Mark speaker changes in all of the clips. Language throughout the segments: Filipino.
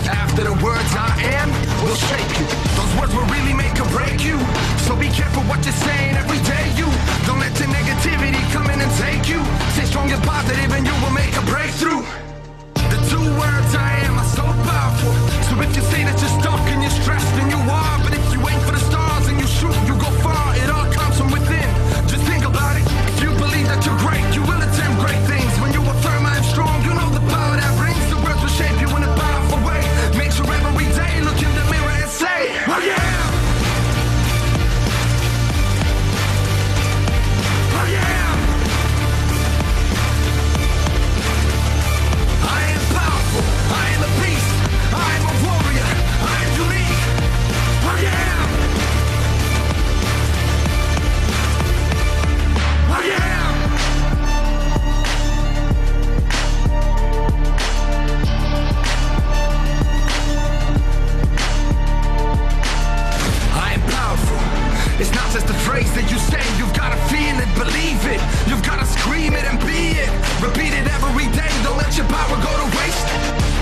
Speaker 1: After the words I am will shape you. Those words will really make or break you. So be careful what you're saying every day. You don't let your negativity come in and take you. Stay strong and positive and you will make a breakthrough. The two words I am are so powerful. So if you say that you're stuck and you're stressed, then you are. But if you aim for the stars and you shoot, you go far. It all comes from within. Just think about it. If you believe that you're great, you will attempt great things. When you affirm I am strong, you know the power that brings. The words will shape you in a powerful way. Make sure every day look in the mirror and say, I am. I am. I am powerful. I am a beast. I am a warrior. I am unique. I am. I am. I am powerful. It's not just a phrase that you say. You've got to feel it, believe it. You've got to scream it and be it. Repeat it every day. Don't let your power go to waste.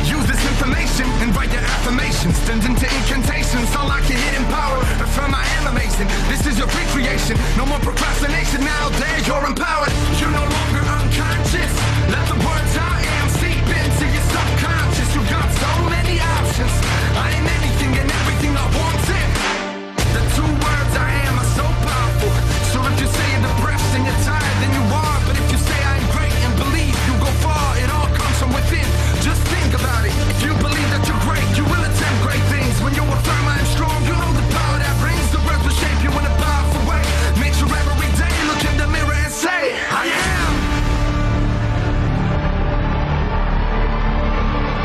Speaker 1: Use this information and write your affirmations. Turn into incantations. Unlock your hidden power. Affirm I am amazing. This is your recreation. No more procrastination. Now there you're empowered. You're no longer unconscious. Let the words I am seep into your subconscious. You got so many options. I am anything and everything I wanted. The two words I am are so powerful. So if you say you're depressed and you're tired, then you are. But if you say I'm great and believe, you go far. It all comes from within. Just think about it. If you believe that you're great, you will attempt great things. When you affirm I am strong, you know the power that brings. The words will shape you in a powerful way. Make sure every day look in the mirror and say, I am.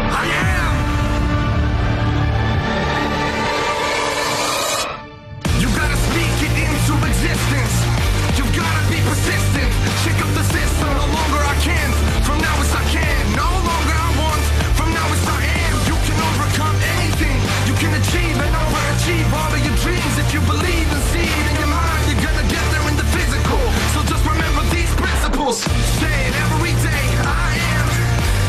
Speaker 1: I am. You gotta speak it into existence. You've gotta be persistent. Shake up the system. No longer I can. From now it's I can. No longer I want. From now it's I am. You can overcome anything. You can achieve and overachieve all of your dreams. If you believe and see it in your mind, you're gonna get there in the physical. So just remember these principles. Say it every day. I am.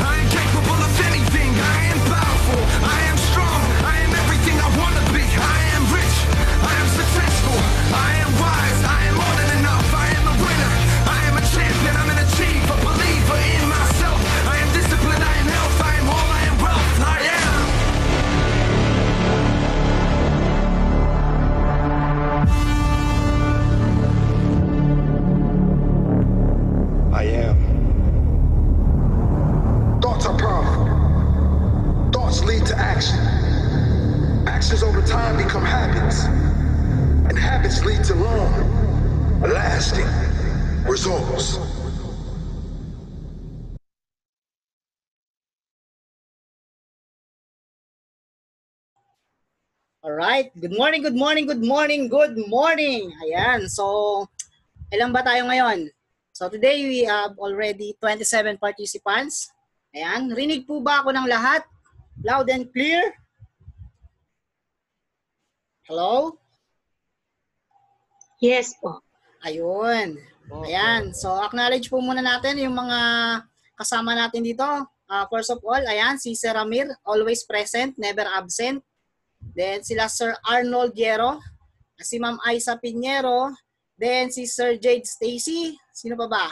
Speaker 1: I am capable of anything. I am powerful. I am strong. I am everything I wanna be. I am rich. I am successful. I am wise. I am more than enough. I am a winner. I am a champion. I'm an achiever. Believer in myself. I am disciplined. I am health. I am all. I am wealth. I am. I am. Thoughts are powerful. Thoughts lead to action. Actions over time become habits. And habits lead to long, lasting results.
Speaker 2: Alright, good morning, good morning, good morning, good morning. Ayan, so ilan ba tayo ngayon? So today we have already 27 participants. Ayan, rinig po ba ako ng lahat? Loud and clear? Hello?
Speaker 3: Yes po.
Speaker 2: Ayun. Ayan, so acknowledge po muna natin yung mga kasama natin dito. First of all, ayan, si Sir Ramir, always present, never absent. Then sila Sir Arnold Guerrero, si Ma'am Aiza Pinheiro, then si Sir Jade Stacy, sino pa ba?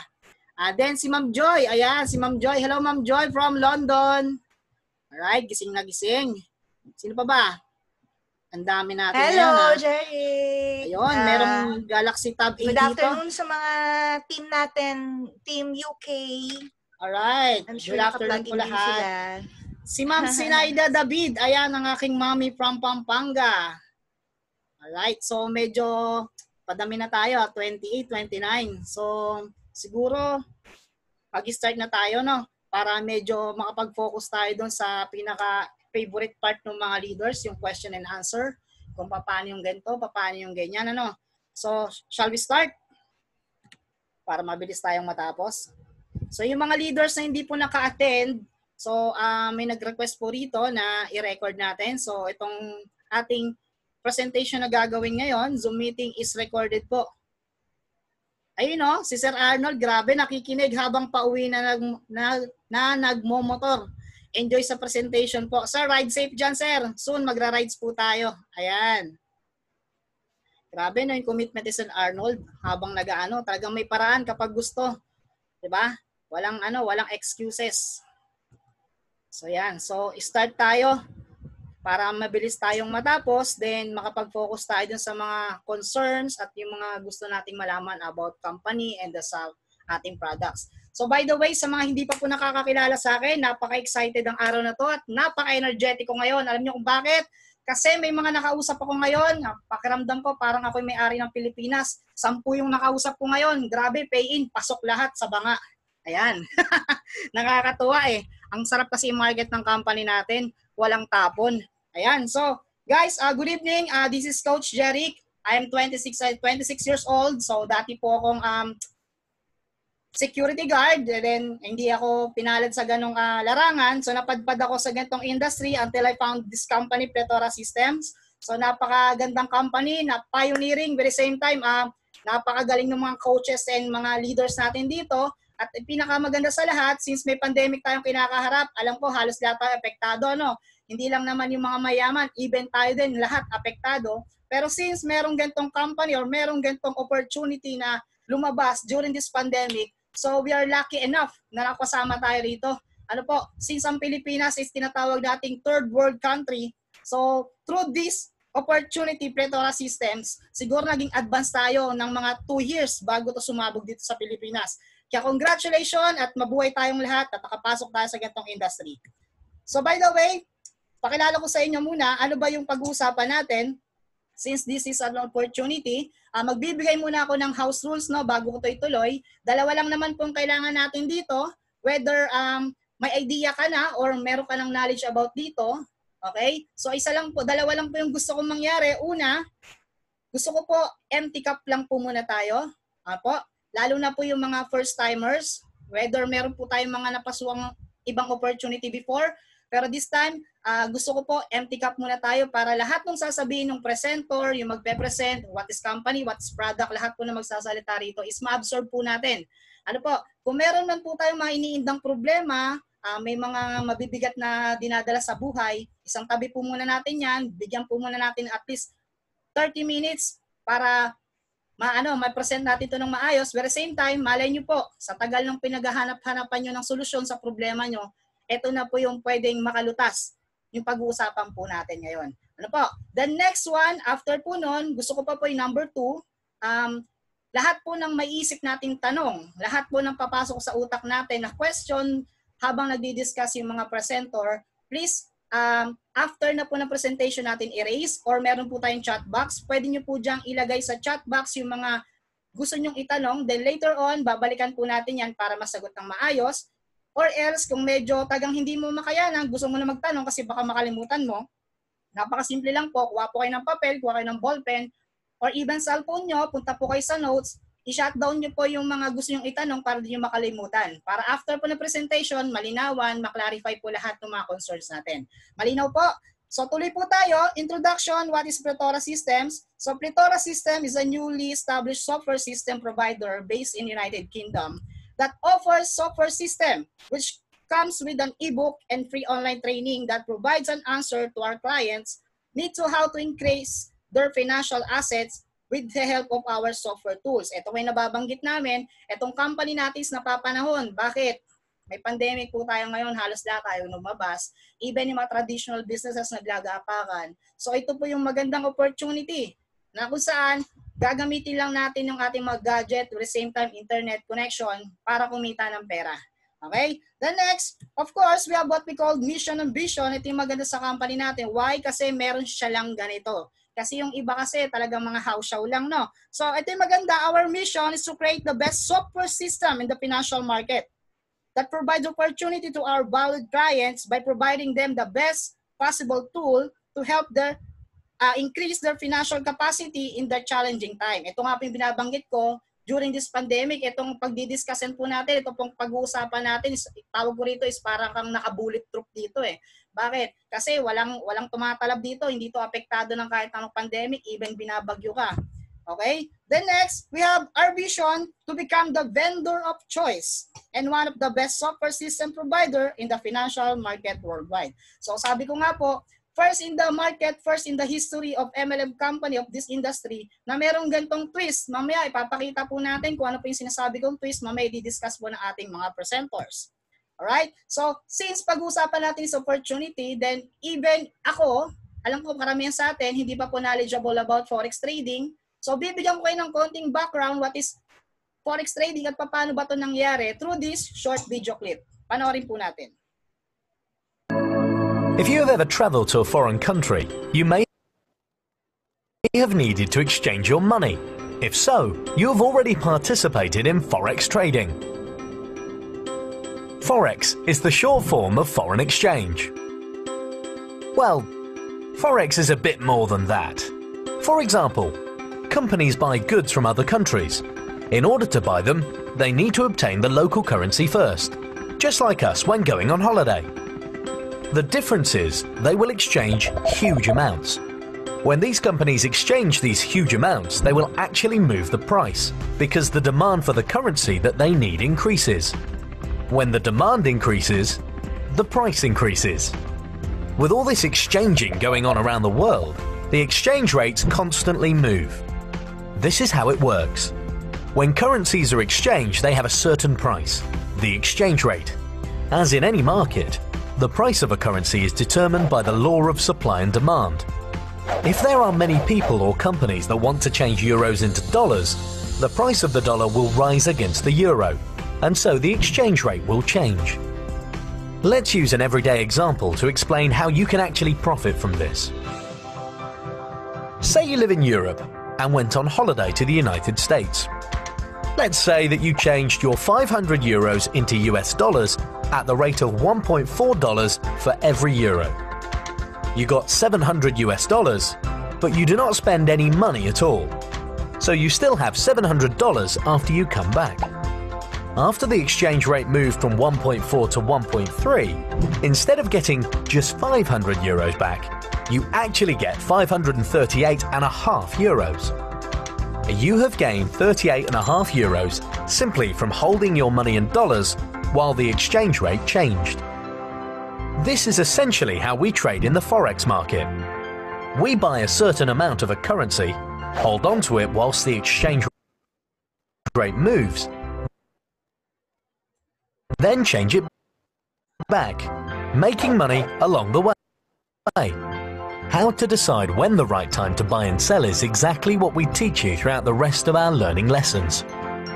Speaker 2: Then si Ma'am Joy, ayan, si Ma'am Joy. Hello Ma'am Joy from London. Alright, gising na gising. Sino pa ba? Ang dami natin
Speaker 3: Hello,
Speaker 2: ngayon.
Speaker 3: Jerry.
Speaker 2: Ayun, merong Galaxy Tab 8 dito.
Speaker 3: Good afternoon sa mga team natin, Team UK.
Speaker 2: Alright,
Speaker 3: I'm sure
Speaker 2: good afternoon po lahat. Si Ma'am Sinaida David, ayan ang aking mommy from Pampanga. Alright, so medyo padami na tayo, 28, 29. So siguro pag-start na tayo, no? Para medyo makapag-focus tayo doon sa pinaka-favorite part ng mga leaders, yung question and answer. Kung paano yung ganito, paano yung ganyan, ano? So, shall we start? Para mabilis tayong matapos. So, yung mga leaders na hindi po naka-attend, so may nag-request po rito na i-record natin. So, itong ating presentation na gagawin ngayon, Zoom meeting is recorded po. Ayun no, si Sir Arnold, grabe, nakikinig habang pauwi na nagmomotor. enjoy sa presentation po. Sir, ride safe dyan, sir. Soon, magra-rides po tayo. Ayan. Grabe no, yung commitment ni Sir Arnold habang nag-ano, talagang may paraan kapag gusto. 'Di ba? Walang excuses. So yan. So start tayo para mabilis tayong matapos, then makapag-focus tayo dun sa mga concerns at yung mga gusto nating malaman about company and sa ating products. So by the way, sa mga hindi pa po nakakakilala sa akin, napaka-excited ang araw na to at napaka-energetic ko ngayon. Alam niyo kung bakit? Kasi may mga nakausap ako ngayon, pakiramdam ko parang ako may-ari ng Pilipinas. 10 yung nakausap ko ngayon. Grabe, pay-in, pasok lahat sa banga. Ayan. Nakakatuwa eh. Ang sarap kasi i-market ng company natin. Walang tapon. Ayan. So, guys, good evening. This is Coach Jeric. I am 26 years old. So, dati po akong security guard. And then, hindi ako pinalad sa ganong larangan. So, napadpad ako sa ganitong industry until I found this company, Plethora Systems. So, napakagandang company, pioneering, but at the same time, napakagaling ng mga coaches and mga leaders natin dito. At pinakamaganda sa lahat, since may pandemic tayong kinakaharap, alam ko halos lahat tayo apektado, no? Hindi lang naman yung mga mayaman, even tayo din, lahat apektado. Pero since merong gantong company or merong gantong opportunity na lumabas during this pandemic, so we are lucky enough na nakasama tayo rito. Ano po, since ang Pilipinas is tinatawag nating third world country, so through this opportunity, Plethora Systems, siguro naging advance tayo ng mga 2 years bago to sumabog dito sa Pilipinas. Kaya congratulations at mabuhay tayong lahat at nakapasok tayo sa gantong industry. So by the way, pakilala ko sa inyo muna, ano ba yung pag-uusapan natin? Since this is an opportunity, magbibigay muna ako ng house rules no, bago ko ito ituloy. 2 lang naman pong kailangan natin dito, whether may idea ka na or meron ka ng knowledge about dito. Okay? So 2 lang po yung gusto kong mangyari. Una, gusto ko po empty cup lang po muna tayo. Apo, lalo na po yung mga first timers, whether meron po tayong mga napasuang ibang opportunity before, pero this time, gusto ko po empty cup muna tayo para lahat ng sasabihin ng presenter, yung magpe-present, what is company, what is product, lahat po na magsasalita rito is ma-absorb po natin. Ano po, kung meron man po tayong mga iniindang problema, may mga mabibigat na dinadala sa buhay, isang tabi po muna natin yan, bigyan po muna natin at least 30 minutes para ma-present natin ito ng maayos. But at the same time, malay nyo po, sa tagal ng pinaghahanap-hanapan nyo ng solusyon sa problema nyo, ito na po yung pwedeng makalutas yung pag-uusapan po natin ngayon. Ano po? The next one, after po nun, gusto ko pa po yung number 2, lahat po ng maiisip nating tanong, lahat po ng papasok sa utak natin na question habang nagdi-discuss yung mga presenter, please, after na po ng presentation natin erase or meron po tayong chat box, pwede nyo po diyang ilagay sa chat box yung mga gusto nyong itanong, then later on, babalikan po natin yan para masagot ng maayos. Or else, kung medyo tagang hindi mo makayanan, gusto mo na magtanong kasi baka makalimutan mo, napakasimple lang po, kuha po kayo ng papel, kuha kayo ng ballpen, or even cellphone nyo, punta po kayo sa notes, i-shutdown nyo po yung mga gusto nyong itanong para di nyo makalimutan. Para after po ng presentation, malinawan, maklarify po lahat ng mga concerns natin. Malinaw po? So tuloy po tayo. Introduction, what is Plethora Systems? So Plethora System is a newly established software system provider based in United Kingdom that offers software system which comes with an ebook and free online training that provides an answer to our clients need to how to increase their financial assets with the help of our software tools. Ito ay nababanggit namin, itong company natin is napapanahon. Bakit? May pandemic po tayo ngayon, halos lahat tayo lumabas. Even yung mga traditional businesses naglagapakan. So ito po yung magandang opportunity na kung saan gagamitin lang natin yung ating mga gadget with the same time internet connection para kumita ng pera. Okay? The next, of course, we have what we call mission and vision. Ito yung maganda sa company natin. Why? Kasi meron siya lang ganito. Kasi yung iba kasi talagang mga house show lang, no? So ito yung maganda. Our mission is to create the best software system in the financial market that provides opportunity to our valued clients by providing them the best possible tool to help their increase their financial capacity in the challenging time. Ito nga po yung binabanggit ko during this pandemic. Itong pagdidiscussin po natin, ito pong pag-uusapan natin, tawag ko rito is parang kang naka-bullet proof dito eh. Bakit? Kasi walang tumatalab dito, hindi to apektado ng kahit anong pandemic, even binabagyo ka. Okay? Then next, we have our vision to become the vendor of choice and one of the best software system provider in the financial market worldwide. So sabi ko nga po, first in the market, first in the history of MLM company of this industry na merong gantong twist. Mamaya ipapakita po natin kung ano po yung sinasabi kong twist. Mamaya i-discuss po ng ating mga presenters. Alright? So since pag-uusapan natin this opportunity, then even ako, alam ko karamihan sa atin, hindi pa po knowledgeable about forex trading. So, bibigyan ko kayo ng konting background what is forex trading at paano ba ito nangyari through this short video clip. Panoorin po natin.
Speaker 4: If you have ever traveled to a foreign country, you may have needed to exchange your money. If so, you have already participated in forex trading. Forex is the short form of foreign exchange. Well, forex is a bit more than that. For example, companies buy goods from other countries. In order to buy them, they need to obtain the local currency first, just like us when going on holiday. The difference is they will exchange huge amounts. When these companies exchange these huge amounts, they will actually move the price, because the demand for the currency that they need increases. When the demand increases, the price increases. With all this exchanging going on around the world, the exchange rates constantly move. This is how it works. When currencies are exchanged, they have a certain price, the exchange rate. As in any market, the price of a currency is determined by the law of supply and demand. If there are many people or companies that want to change euros into dollars, the price of the dollar will rise against the euro, and so the exchange rate will change. Let's use an everyday example to explain how you can actually profit from this. Say you live in Europe and went on holiday to the United States. Let's say that you changed your 500 euros into US dollars at the rate of $1.4 for every euro. You got 700 US dollars, but you do not spend any money at all. So you still have $700 after you come back. After the exchange rate moved from 1.4 to 1.3, instead of getting just 500 euros back, you actually get 538.5 euros. You have gained 38.5 euros simply from holding your money in dollars while the exchange rate changed. This is essentially how we trade in the forex market. We buy a certain amount of a currency, hold on to it whilst the exchange rate moves, then change it back, making money along the way. How to decide when the right time to buy and sell is exactly what we teach you throughout the rest of our learning lessons.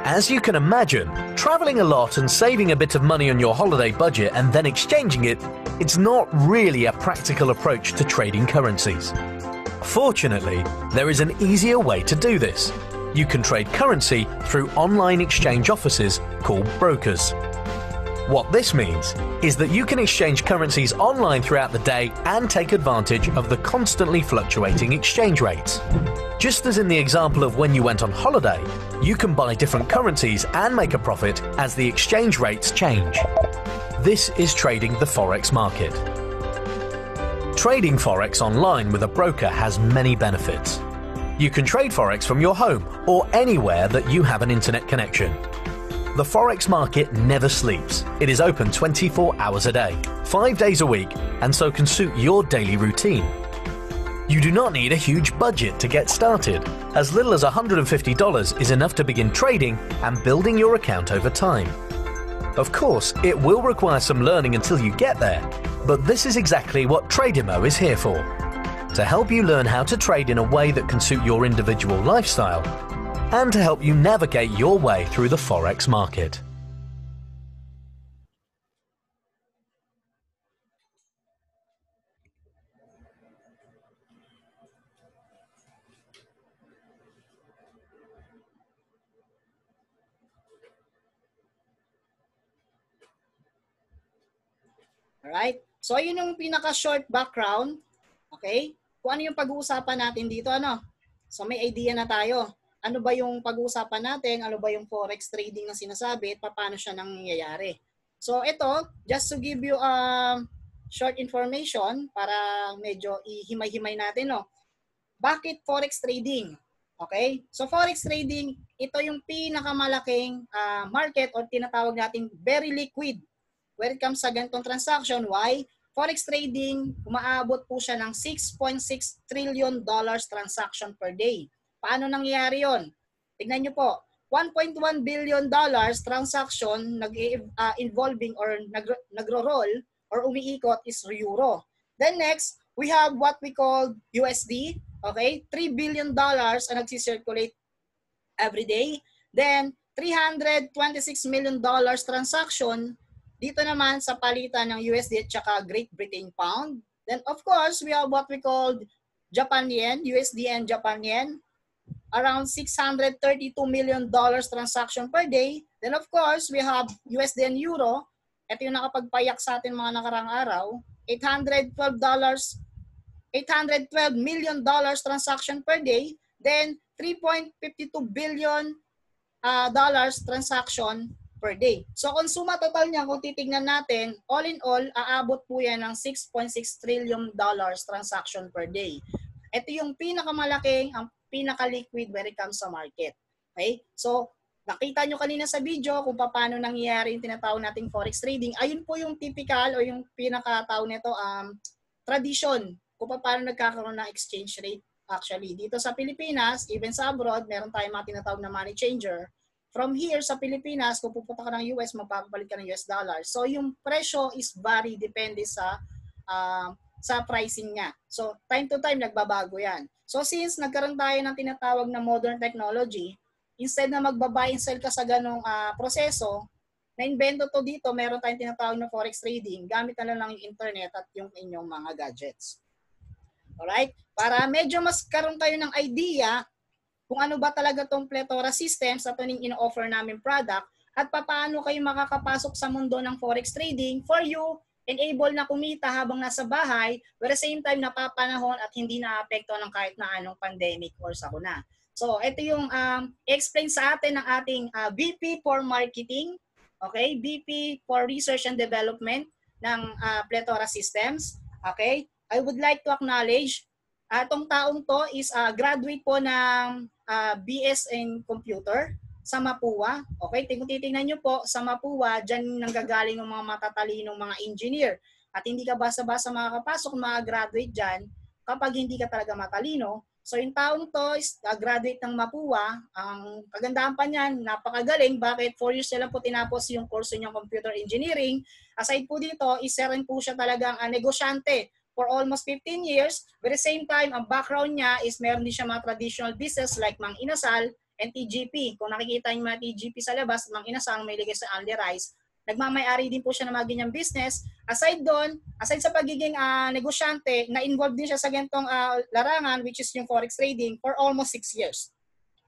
Speaker 4: As you can imagine, traveling a lot and saving a bit of money on your holiday budget and then exchanging it, it's not really a practical approach to trading currencies. Fortunately, there is an easier way to do this. You can trade currency through online exchange offices called brokers. What this means is that you can exchange currencies online throughout the day and take advantage of the constantly fluctuating exchange rates. Just as in the example of when you went on holiday, you can buy different currencies and make a profit as the exchange rates change. This is trading the forex market. Trading forex online with a broker has many benefits. You can trade forex from your home or anywhere that you have an internet connection. The forex market never sleeps. It is open 24 hours a day, 5 days a week, and so can suit your daily routine. You do not need a huge budget to get started. As little as $150 is enough to begin trading and building your account over time. Of course, it will require some learning until you get there, but this is exactly what Tradimo is here for. To help you learn how to trade in a way that can suit your individual lifestyle, and to help you navigate your way through the forex market.
Speaker 2: Alright? So, yun yung pinaka-short background. Okay? Kung ano yung pag-uusapan natin dito, ano? So, may idea na tayo. Ano ba yung pag-uusapan natin? Ano ba yung forex trading na sinasabi? At paano siya nangyayari? So, ito, just to give you short information para medyo ihimay-himay natin, no? Bakit forex trading? Okay? So forex trading, ito yung pinakamalaking market or tinatawag nating very liquid when it comes sa ganitong transaction. Why? Forex trading, umaabot po siya ng $6.6 trillion transaction per day. Paano nangyayari yon? Tignan nyo po, $1.1 billion transaction involving or nagro-roll or umiikot is euro. Then next, we have what we call USD. Okay, $3 billion ang nagsisirculate every day. Then, $326 million transaction dito naman sa palitan ng USD at saka Great Britain Pound. Then, of course, we have what we call Japan Yen, USD and Japan Yen. Around $632 million transaction per day. Then, of course, we have USD and Euro. Ito yung nakapagpayak sa atin mga nakarang araw. $812 million transaction per day, then $3.52 billion transaction per day. So kung suma total niya, kung titignan natin, all in all, aabot po yan ng $6.6 trillion transaction per day. Ito yung pinakamalaking, ang pinaka-liquid when it comes sa market. Okay? So nakita nyo kanina sa video kung paano nangyayari yung tinatawag nating forex trading. Ayun po yung typical o yung pinakatawag nito tradition kung paano nagkakaroon ng exchange rate. Actually, dito sa Pilipinas, even sa abroad, meron tayong mga tinatawag na money changer. From here sa Pilipinas, kung pupunta ka ng US, magpapalit ka ng US dollar. So yung presyo is vary, depende sa pricing niya. So time to time, nagbabago yan. So since nagkaroon tayo ng tinatawag na modern technology, instead na magba-buy and sell ka sa ganong proseso, na-invento to dito, meron tayong tinatawag na forex trading. Gamit na lang yung internet at yung inyong mga gadgets. Alright? Para medyo mas karoon kayo ng idea kung ano ba talaga tong plethora systems at yung ino-offer namin product at paano kayo makakapasok sa mundo ng forex trading for you and able na kumita habang nasa bahay but at the same time napapanahon at hindi naapektuhan ng kahit na anong pandemic or sakuna. So, ito yung explain sa atin ng ating VP for Marketing, okay? VP for Research and Development ng Plethora Systems, okay? I would like to acknowledge itong taong to is graduate po ng BS in Computer sa Mapua. Okay, titingnan nyo po sa Mapua, dyan nanggagaling ng mga matatalinong mga engineer. At hindi ka basta-basta makakapasok mga graduate dyan kapag hindi ka talaga matalino. So yung taong to is graduate ng Mapua. Ang kagandahan pa niyan, napakagaling. Bakit? 4 years na lang po tinapos yung course niyang computer engineering. Aside po dito, isa rin po siya talagang negosyante for almost 15 years. But at the same time, ang background niya is meron din siya mga traditional business like Mang Inasal and TGP. Kung nakikita niyo mga TGP sa labas, Mang Inasal may ligay sa Only Rice. Nagmamay-ari din po siya ng mga ganyang business. Aside doon, aside sa pagiging negosyante, na-involved din siya sa ganitong larangan which is yung forex trading for almost 6 years.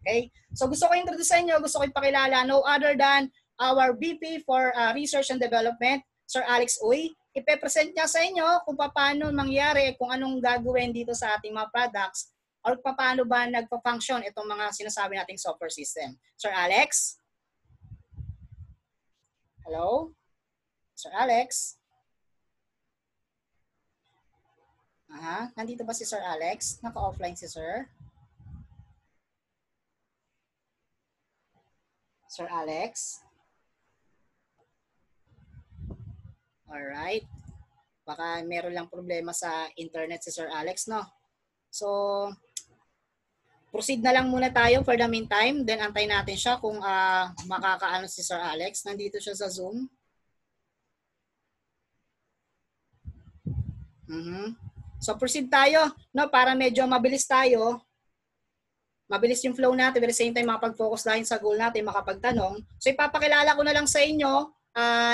Speaker 2: Okay? So gusto ko introduce sa inyo, gusto ko ipakilala no other than our VP for Research and Development, Sir Alex Uy. Ipe-present niya sa inyo kung paano mangyari, kung anong gagawin dito sa ating mga products or paano ba nagpa-function itong mga sinasabi nating software system. Sir Alex? Hello? Sir Alex? Nandito ba si Sir Alex? Naka-offline si Sir? Sir Alex? Alright. Baka meron lang problema sa internet si Sir Alex, no? So, proceed na lang muna tayo for the meantime. Then, antay natin siya kung makakaano si Sir Alex. Nandito siya sa Zoom. So, proceed tayo, no? Para medyo mabilis tayo. Mabilis yung flow natin. But at the same time, makapag-focus tayo sa goal natin, makapagtanong. So, ipapakilala ko na lang sa inyo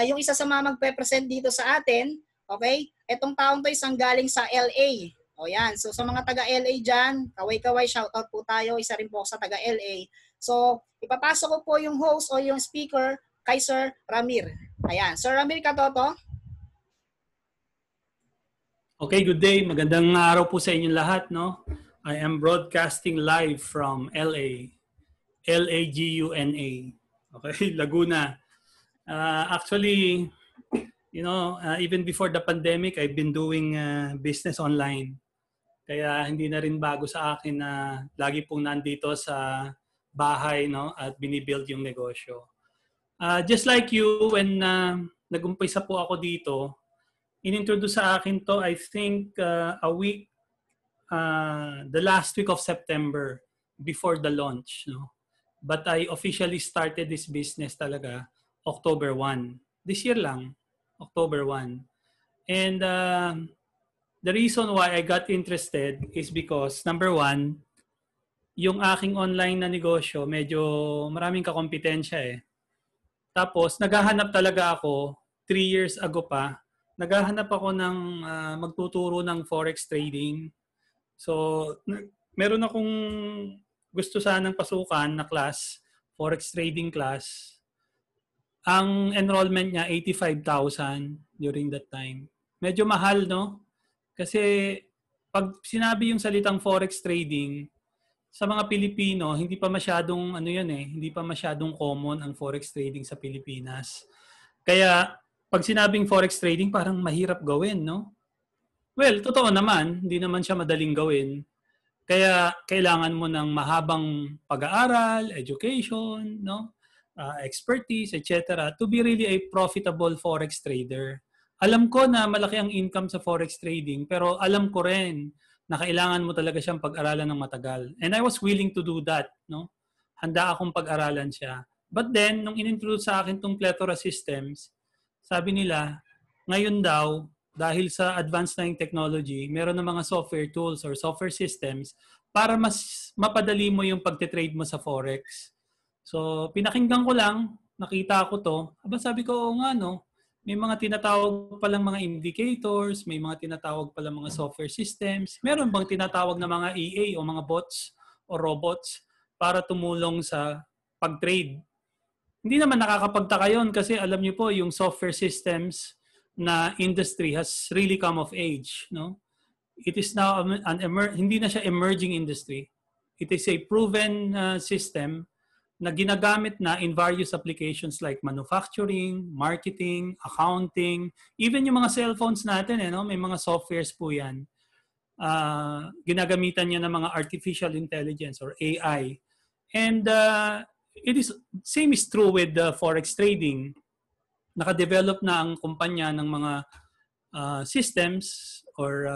Speaker 2: yung isa sa mga magpe-present dito sa atin, okay? Etong taong to isang galing sa LA. O yan. So sa mga taga LA dyan, kaway-kaway, shoutout po tayo. Isa rin po sa taga LA. So ipapasok ko po yung host o yung speaker kay Sir Ramir. Ayan. Sir Ramir Katoto.
Speaker 5: Okay, good day. Magandang araw po sa inyong lahat, no? I am broadcasting live from LA. LAGUNA. Okay, Laguna. Actually, you know, even before the pandemic, I've been doing business online. Kaya hindi na rin bago sa akin na lagi pong nandito sa bahay, no, at binibuild yung negosyo. Just like you, when nag-umpisa po ako dito, inintroduce sa akin to, I think, the last week of September before the launch. No? But I officially started this business talaga October 1. This year lang, October 1. And the reason why I got interested is because, number one, yung aking online na negosyo, medyo maraming kakompetensya eh. Tapos, naghahanap talaga ako, 3 years ago pa, naghahanap ako ng magtuturo ng forex trading. So, meron akong gusto sanang pasukan na class, forex trading class. Ang enrollment niya, 85,000 during that time. Medyo mahal, no? Kasi pag sinabi yung salitang forex trading, sa mga Pilipino, hindi pa masyadong hindi pa masyadong common ang forex trading sa Pilipinas. Kaya pag sinabing forex trading, parang mahirap gawin, no? Well, totoo naman, hindi naman siya madaling gawin. Kaya kailangan mo ng mahabang pag-aaral, education, no? Expertise, etc. to be really a profitable forex trader. Alam ko na malaki ang income sa forex trading, pero alam ko rin na kailangan mo talaga siyang pag-aralan ng matagal. And I was willing to do that, no? Handa akong pag-aralan siya. But then, nung inintroduce sa akin tong Plethora Systems, sabi nila, ngayon daw, dahil sa advanced na yung technology, meron ng mga software tools or software systems para mas mapadali mo yung pagte-trade mo sa forex. So, pinakinggan ko lang, nakita ko to. Sabi ko, nga no, may mga tinatawag palang mga indicators, may mga tinatawag palang mga software systems. Meron bang tinatawag na mga EA o mga bots o robots para tumulong sa pag-trade? Hindi naman nakakapagtaka yun kasi alam niyo po, yung software systems na industry has really come of age. No? It is now hindi na siya emerging industry. It is a proven system na ginagamit na in various applications like manufacturing, marketing, accounting, even yung mga cellphones natin, no? May mga softwares po yan. Ginagamitan niya ng mga artificial intelligence or AI. And same is true with forex trading. Nakadevelop na ang kumpanya ng mga systems or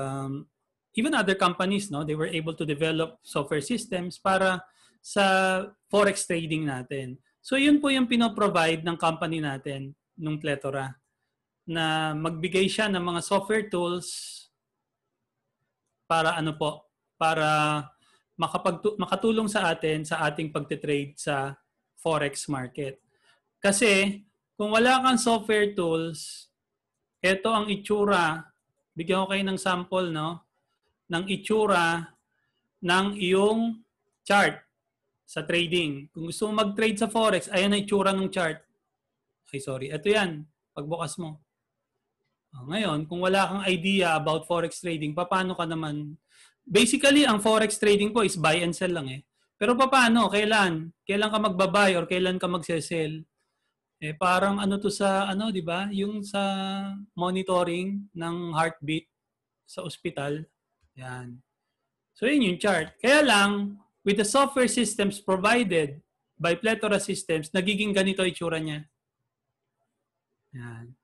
Speaker 5: even other companies, no? They were able to develop software systems para sa forex trading natin. So yun po yung pinoprovide ng company natin, nung Plethora, na magbigay siya ng mga software tools para para makatulong sa atin sa ating pagte-trade sa forex market. Kasi kung wala kang software tools, ito ang itsura. Bigyan ko kayo ng sample, no? Ng itsura ng iyong chart sa trading. Kung gusto mo mag-trade sa forex, ayan ang itsura ng chart. Ay, sorry. Ito yan. Pagbukas mo. Ngayon, kung wala kang idea about forex trading, paano ka naman? Basically, ang forex trading po is buy and sell lang eh. Pero paano? Kailan? Kailan ka magbabuy or kailan ka magsesell? Eh, parang to sa, di ba? Yung sa monitoring ng heartbeat sa ospital. Yan. So, yun yung chart. Kaya lang, with the software systems provided by Plethora Systems, nagiging ganito itsura niya. Yan.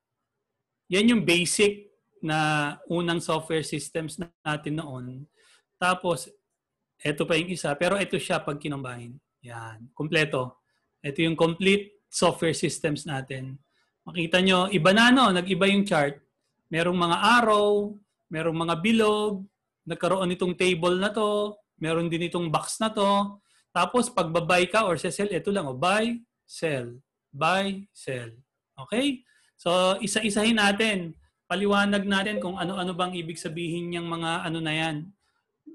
Speaker 5: Yan yung basic na unang software systems natin noon. Tapos, ito pa yung isa. Pero ito siya pag kinumbine. Yan. Kompleto. Ito yung complete software systems natin. Makita nyo, iba na nag-iba yung chart. Merong mga arrow, merong mga bilog, nagkaroon itong table na to, meron din itong box na to. Tapos, pag babay ka or sell, ito lang. Buy, sell. Buy, sell. Okay? So, isa-isahin natin. Paliwanag natin kung ano-ano bang ibig sabihin yung mga na yan.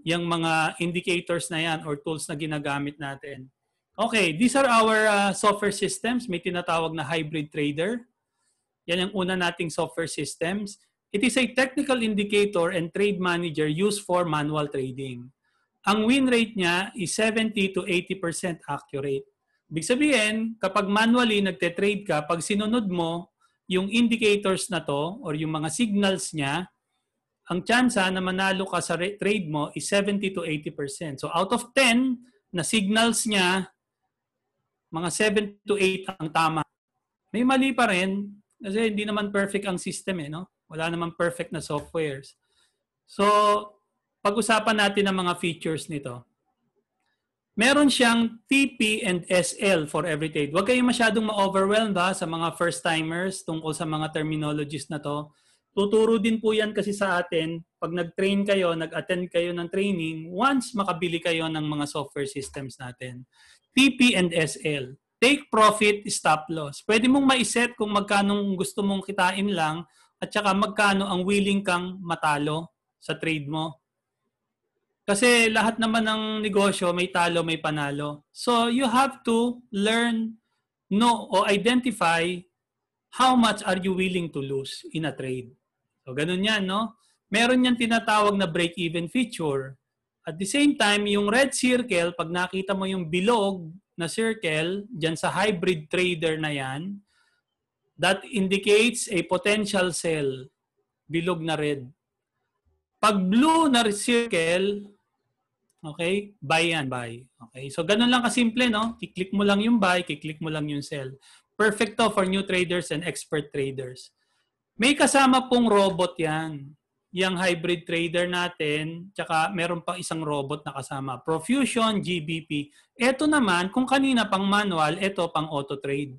Speaker 5: Yung mga indicators na yan or tools na ginagamit natin. Okay, these are our software systems. May tinatawag na hybrid trader. Yan ang una nating software systems. It is a technical indicator and trade manager used for manual trading. Ang win rate niya is 70 to 80% accurate. Ibig sabihin, kapag manually nagte-trade ka, pag sinunod mo yung indicators na to or yung mga signals niya, ang tsansa na manalo ka sa trade mo is 70 to 80%. So out of 10 na signals niya, mga 7 to 8 ang tama. May mali pa rin kasi hindi naman perfect ang system no? Wala naman perfect na softwares. So, pag-usapan natin ang mga features nito. Meron siyang TP and SL for every trade. Huwag kayong masyadong ma-overwhelmed sa mga first-timers tungkol sa mga terminologies na to. Tuturo din po yan kasi sa atin, pag nag-train kayo, nag-attend kayo ng training, once makabili kayo ng mga software systems natin. TP and SL. Take profit, stop loss. Pwede mong ma-set kung magkano gusto mong kitain lang at saka magkano ang willing kang matalo sa trade mo. Kasi lahat naman ng negosyo may talo, may panalo. So you have to learn, know, or identify how much are you willing to lose in a trade. So, ganun yan, no? Meron yan tinatawag na break-even feature. At the same time, yung red circle, pag nakita mo yung bilog na circle, dyan sa hybrid trader na yan, that indicates a potential sell. Bilog na red. Pag blue na circle, okay, buy yan, buy. Okay, so ganun lang kasimple, no? Kiklik mo lang yung buy, kiklik mo lang yung sell. Perfect to for new traders and expert traders. May kasama pong robot yan. Yung hybrid trader natin, tsaka meron pang isang robot na kasama. Profusion, GBP. Ito naman, kung kanina pang manual, ito pang auto trade.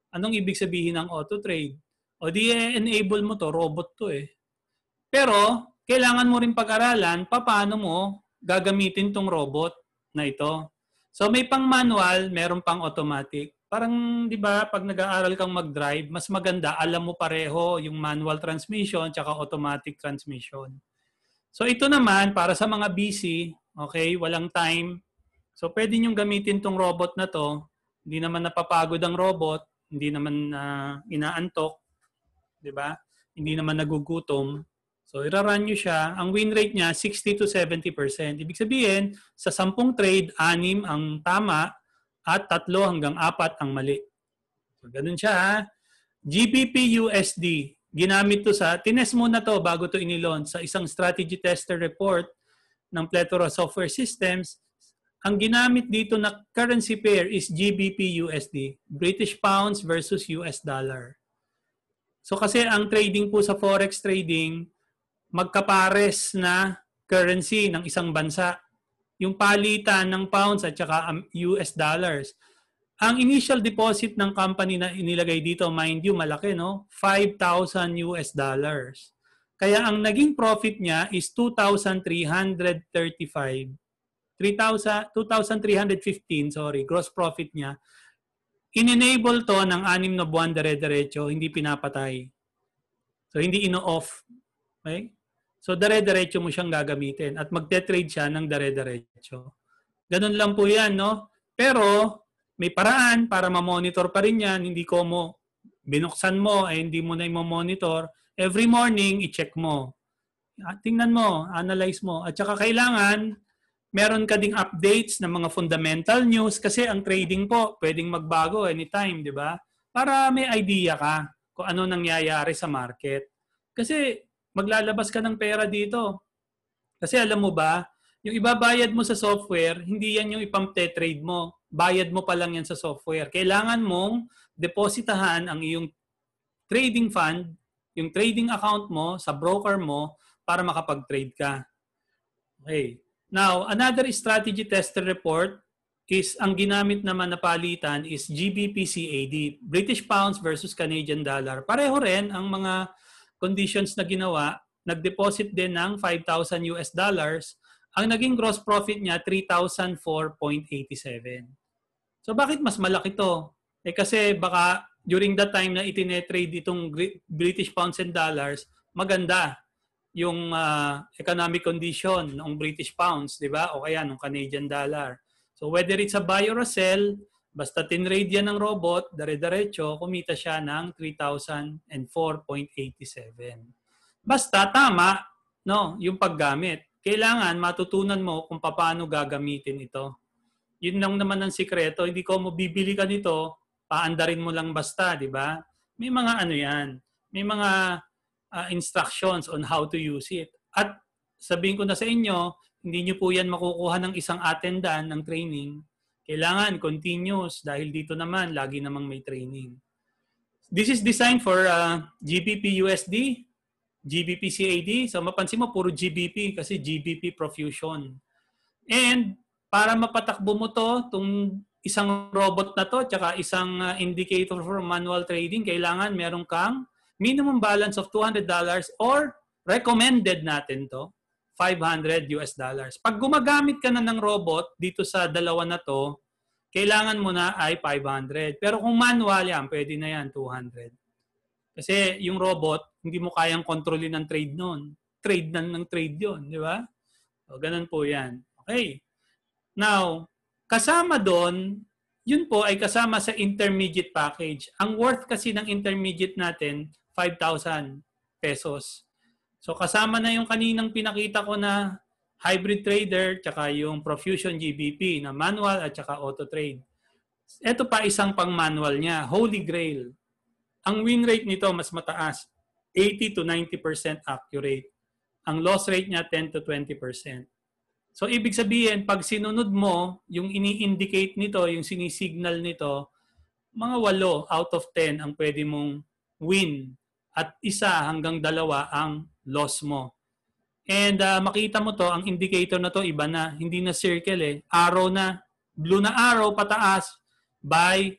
Speaker 5: Anong ibig sabihin ng auto trade? O di enable mo to, robot to eh. Pero, kailangan mo rin pag-aralan paano mo gagamitin tong robot na ito. So may pang manual, meron pang automatic. Parang, di ba, pag nag-aaral kang mag-drive, mas maganda, alam mo pareho yung manual transmission tsaka automatic transmission. So ito naman, para sa mga busy, okay, walang time. So pwede nyo gamitin tong robot na to. Hindi naman napapagod ang robot, hindi naman inaantok, di ba? Hindi naman nagugutom. So ira-run nyo siya. Ang win rate niya, 60 to 70%. Ibig sabihin, sa 10 trade, 6 ang tama, at 3 hanggang 4 ang mali. So, ganun siya ha. GBP USD. Ginamit to tinest muna to bago to inilon sa isang strategy tester report ng Plethora Software Systems. Ang ginamit dito na currency pair is GBP USD. British Pounds versus US Dollar. So kasi ang trading po sa Forex trading, magkapares na currency ng isang bansa. Yung palitan ng pounds at saka US dollars. Ang initial deposit ng company na inilagay dito, mind you, malaki, no? 5,000 US dollars. Kaya ang naging profit niya is 2,315, gross profit niya. In-enable to ng 6 na buwan dire-diretso, hindi pinapatay. So, hindi ino-off. Okay? So, dare-diretso mo siyang gagamitin at magte-trade siya ng dare-diretso. Ganun lang po yan, no? Pero, may paraan para ma-monitor pa rin yan. Hindi ko binuksan mo, hindi mo na i-monitor. Every morning, i-check mo. Tingnan mo, analyze mo. At saka kailangan, meron ka ding updates ng mga fundamental news kasi ang trading po, pwedeng magbago anytime, di ba? Para may idea ka kung ano nangyayari sa market. Kasi, maglalabas ka ng pera dito. Kasi alam mo ba, yung ibabayad mo sa software, hindi yan yung ipam-trade mo. Bayad mo pa lang yan sa software. Kailangan mong depositahan ang iyong trading fund, yung trading account mo sa broker mo para makapag-trade ka. Okay. Now, another strategy tester report is ang ginamit naman na palitan is GBP CAD, British Pounds versus Canadian Dollar. Pareho rin ang mga conditions na ginawa, nag-deposit din ng 5,000 US dollars. Ang naging gross profit niya, 3,004.87. So bakit mas malaki to? Kasi baka during that time na itinetrade itong British Pounds and Dollars, maganda yung economic condition ng British Pounds, di ba? O kaya ng Canadian Dollar. So whether it's a buy or a sell, basta tinrade yan ng robot, dare-diretso, kumita siya ng 3,004.87. Basta tama, no, yung paggamit. Kailangan matutunan mo kung paano gagamitin ito. Yun lang naman ang sikreto. Hindi ko mo bibili ka nito, paandarin mo lang basta, di ba? May mga ano yan. May mga instructions on how to use it. At sabihin ko na sa inyo, hindi nyo po yan makukuha ng isang attendant ng training. Kailangan continuous dahil dito naman, lagi namang may training. This is designed for GBP USD, GBP CAD. So mapansin mo, puro GBP kasi GBP Profusion. And para mapatakbo mo itong isang robot na to, tsaka isang indicator for manual trading, kailangan meron kang minimum balance of $200 or recommended natin to, $500 US. Pag gumagamit ka na ng robot dito sa dalawa na to, kailangan mo na ay 500. Pero kung manual yan, pwede na yan, 200. Kasi yung robot, hindi mo kayang kontrolin ng trade nun. Trade ng trade yun, di ba? So, ganun po yan. Okay. Now, kasama doon, yun po ay kasama sa intermediate package. Ang worth kasi ng intermediate natin, 5,000 pesos. So, kasama na yung kaninang pinakita ko na hybrid trader, tsaka yung Profusion GBP na manual at tsaka auto trade. Ito pa isang pang manual niya, Holy Grail. Ang win rate nito mas mataas, 80 to 90% accurate. Ang loss rate niya 10 to 20%. So ibig sabihin, pag sinunod mo, yung ini-indicate nito, yung sinisignal nito, mga 8 out of 10 ang pwede mong win at 1 hanggang 2 ang loss mo. And makita mo to, ang indicator na to iba na, hindi na circle eh. Arrow na, blue na arrow pataas, buy,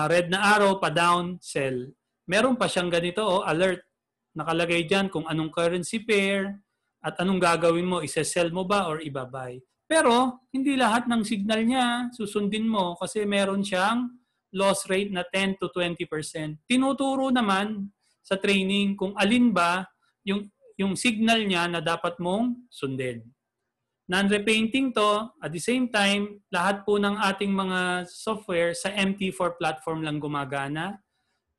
Speaker 5: red na arrow pa down, sell. Meron pa siyang ganito, alert. Nakalagay dyan kung anong currency pair at anong gagawin mo, isa-sell mo ba or iba-buy. Pero hindi lahat ng signal niya susundin mo kasi meron siyang loss rate na 10 to 20%. Tinuturo naman sa training kung alin ba yung signal niya na dapat mong sundin. Non-repainting to, at the same time, lahat po ng ating mga software sa MT4 platform lang gumagana.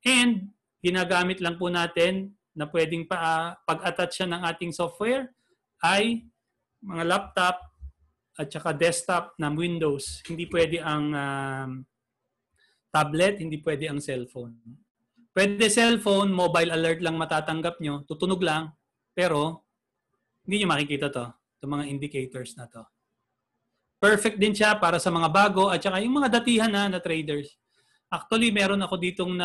Speaker 5: And ginagamit lang po natin na pwedeng pag-attach siya ng ating software ay mga laptop at saka desktop na Windows. Hindi pwede ang tablet, hindi pwede ang cellphone. Pwede cellphone, mobile alert lang matatanggap nyo, tutunog lang. Pero, hindi nyo makikita to. Itong mga indicators na to. Perfect din siya para sa mga bago at saka yung mga datihan na traders. Actually, meron ako ditong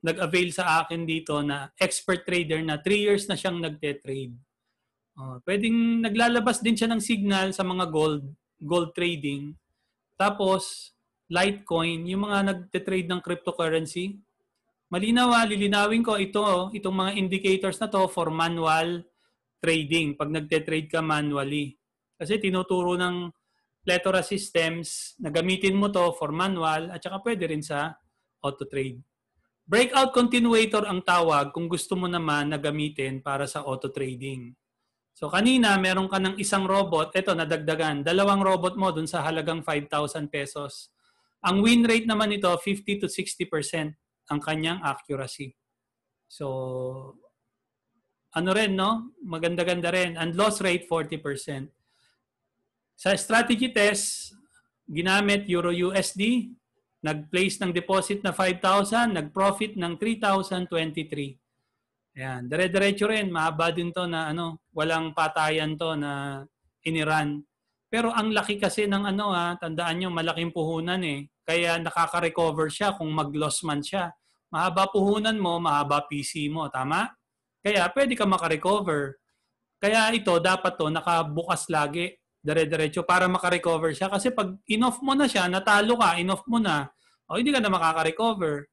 Speaker 5: nag-avail sa akin dito na expert trader na 3 years na siyang nagte-trade. Pwedeng naglalabas din siya ng signal sa mga gold trading. Tapos, Litecoin, yung mga nagte-trade ng cryptocurrency, malinaw, lilinawin ko itong mga indicators na to for manual trading. Pag nagte-trade ka manually. Kasi tinuturo ng plethora systems na gamitin mo to for manual at saka pwede rin sa auto trade. Breakout continuator ang tawag kung gusto mo naman na gamitin para sa auto trading. So kanina meron ka ng isang robot, ito nadagdagan, 2 robot mo dun sa halagang 5,000 pesos. Ang win rate naman ito 50 to 60%. Ang kanyang accuracy. So, ano rin, no? Maganda-ganda rin. And loss rate, 40%. Sa strategy test, ginamit Euro USD, nag-place ng deposit na 5,000, nag-profit ng 3,023. Ayan. Dire-diretso rin. Mahaba din to na walang patayan to na iniran. Pero ang laki kasi ng tandaan nyo, malaking puhunan eh. Kaya nakaka-recover siya kung mag-loss man siya. Mahaba puhunan mo, mahaba PC mo. Tama? Kaya pwede ka makarecover. Kaya ito, dapat to nakabukas lagi, dire-diretso para makarecover siya. Kasi pag in-off mo na siya, natalo ka, in-off mo na, hindi ka na makaka-recover.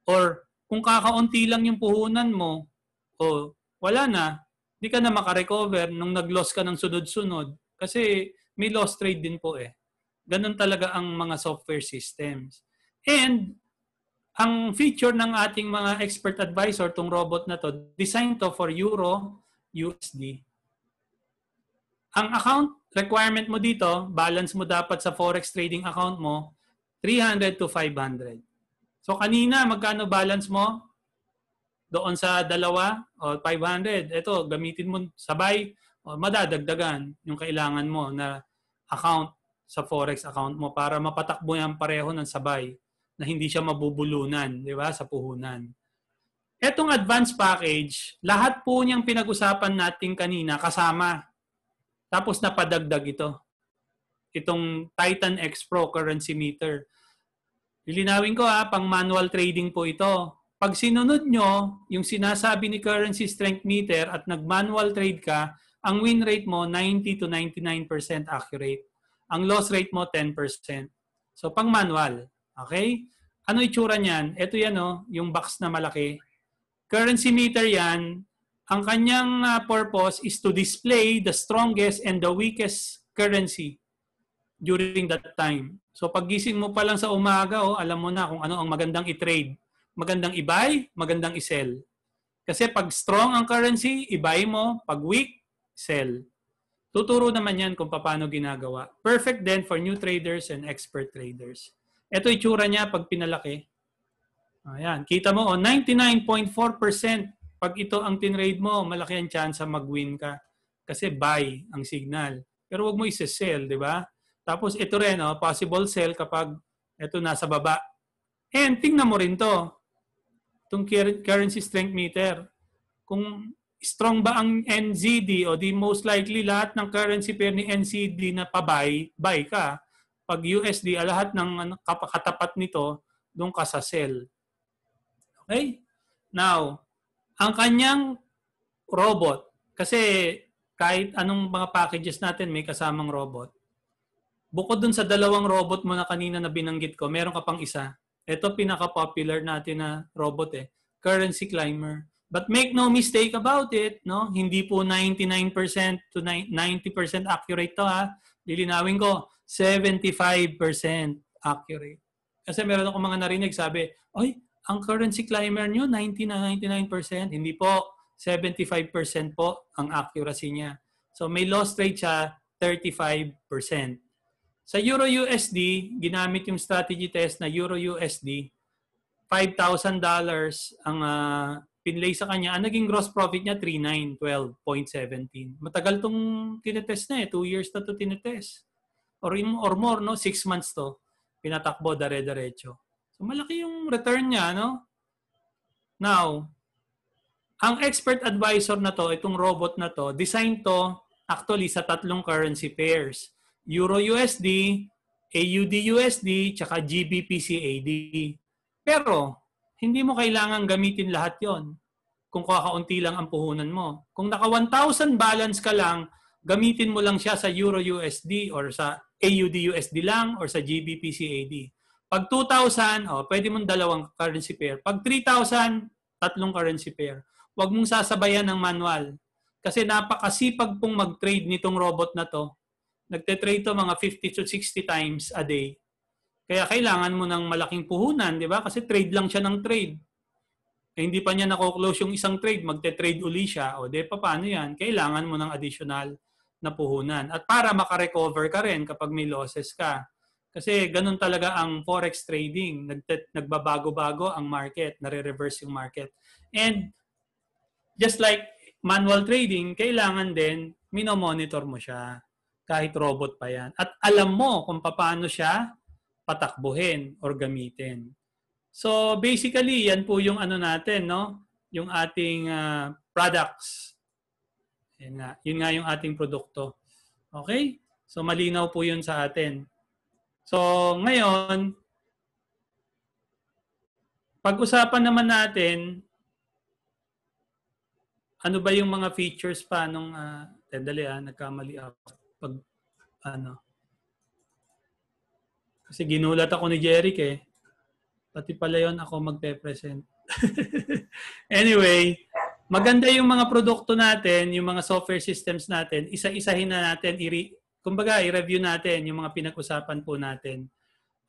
Speaker 5: Or kung kakaunti lang yung puhunan mo, wala na, hindi ka na makarecover nung nag-loss ka ng sunod-sunod. Kasi may loss trade din po eh. Ganun talaga ang mga software systems. And ang feature ng ating mga expert advisor, tong robot na to, designed to for Euro, USD. Ang account requirement mo dito, balance mo dapat sa forex trading account mo, 300 to 500. So kanina, magkano balance mo? Doon sa 2 o 500. Ito, gamitin mo sabay, madadagdagan yung kailangan mo na account sa forex account mo para mapatakbo yan pareho ng sabay na hindi siya mabubulunan, di ba, sa puhunan. Etong advanced package, lahat po niyang pinag-usapan natin kanina kasama. Tapos napadagdag ito. Itong Titan X Pro Currency Meter. Lilinawin ko pang manual trading po ito. Pag sinunod nyo yung sinasabi ni Currency Strength Meter at nag-manual trade ka, ang win rate mo 90 to 99% accurate. Ang loss rate mo 10%. So pang manual. Okay? Ano itsura niyan? Ito yan yung box na malaki. Currency meter yan. Ang kanyang purpose is to display the strongest and the weakest currency during that time. So paggising mo pa lang sa umaga, alam mo na kung ano ang magandang i-trade. Magandang i-buy, magandang i-sell. Kasi pag strong ang currency, i-buy mo. Pag weak, sell. Tuturo naman yan kung paano ginagawa. Perfect din for new traders and expert traders. Ito itsura niya pag pinalaki. Ayan, kita mo 99.4% pag ito ang tinrade mo, malaki ang chance mag-win ka. Kasi buy ang signal. Pero wag mo i-sell, di ba? Tapos ito rin, possible sell kapag ito nasa baba. And tingnan mo rin to. Itong currency strength meter. Kung strong ba ang NZD o di most likely lahat ng currency pair ni NZD na pa-buy, buy ka. Pag USD, lahat ng katapat nito, doon ka sa sell. Okay? Now, ang kanyang robot, kasi kahit anong mga packages natin may kasamang robot. Bukod dun sa dalawang robot mo na kanina na binanggit ko, meron ka pang isa. Ito pinaka-popular natin na robot Currency Climber. But make no mistake about it, no? Hindi po 99% to 90% accurate to Lilinawin ko, 75% accurate. Kasi meron akong mga narinig sabi, "Oy, ang Currency Climber nyo, 99%. Hindi po, 75% po ang accuracy niya. So may loss rate siya, 35%. Sa Euro-USD, ginamit yung strategy test na Euro-USD, $5,000 ang pinlay sa kanya. Ang naging gross profit niya, 3,912.17. Matagal tong tinetest na 2 years na to tinetest. Or more, 6 months to. Pinatakbo, dare-derecho. So, malaki yung return niya, no? Now, ang expert advisor na to, itong robot na to, design to actually sa 3 currency pairs. Euro-USD, AUD-USD, tsaka GBP-CAD. Pero, hindi mo kailangan gamitin lahat yon kung kakaunti lang ang puhunan mo. Kung naka 1,000 balance ka lang, gamitin mo lang siya sa Euro-USD or sa AUD-USD lang or sa GBP-CAD. Pag 2,000, pwede mong 2 currency pair. Pag 3,000, 3 currency pair. Huwag mong sasabayan ng manual. Kasi napakasipag pong mag-trade nitong robot na to. Nagte-trade to mga 50 to 60 times a day. Kaya kailangan mo ng malaking puhunan, di ba? Kasi trade lang siya ng trade. Hindi pa niya nako-close yung isang trade, magte-trade uli siya. O paano yan? Kailangan mo ng additional na puhunan. At para makarecover ka rin kapag may losses ka. Kasi ganun talaga ang forex trading. Nagbabago-bago ang market, nare-reverse yung market. And just like manual trading, kailangan din minomonitor mo siya. Kahit robot pa yan. At alam mo kung paano siya patakbuhin or gamitin. So basically, yan po yung ano natin, no? Yung ating products. Yun nga yung ating produkto. Okay? So malinaw po yun sa atin. So ngayon, pag-usapan naman natin, ano ba yung mga features pa nung, nagkamali ako. Kasi ginulat ako ni Jeric Pati pala yun ako magpe-present. Anyway, maganda yung mga produkto natin, yung mga software systems natin, isa-isahin na natin, i-review natin yung mga pinag-usapan po natin.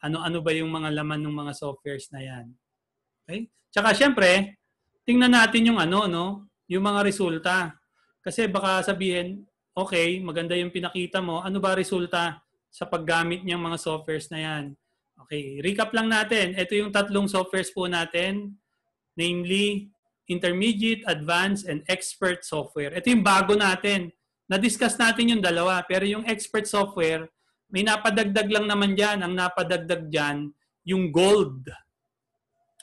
Speaker 5: Ano-ano ba yung mga laman ng mga softwares na yan. Okay? Tsaka syempre, tingnan natin yung yung mga resulta. Kasi baka sabihin, okay, maganda yung pinakita mo. Ano ba resulta sa paggamit niyang mga softwares na yan? Okay, recap lang natin. Ito yung 3 softwares po natin. Namely, Intermediate, Advanced, and Expert software. Ito yung bago natin. Na-discuss natin yung 2. Pero yung Expert software, may napadagdag lang naman dyan. Ang napadagdag dyan, yung Gold.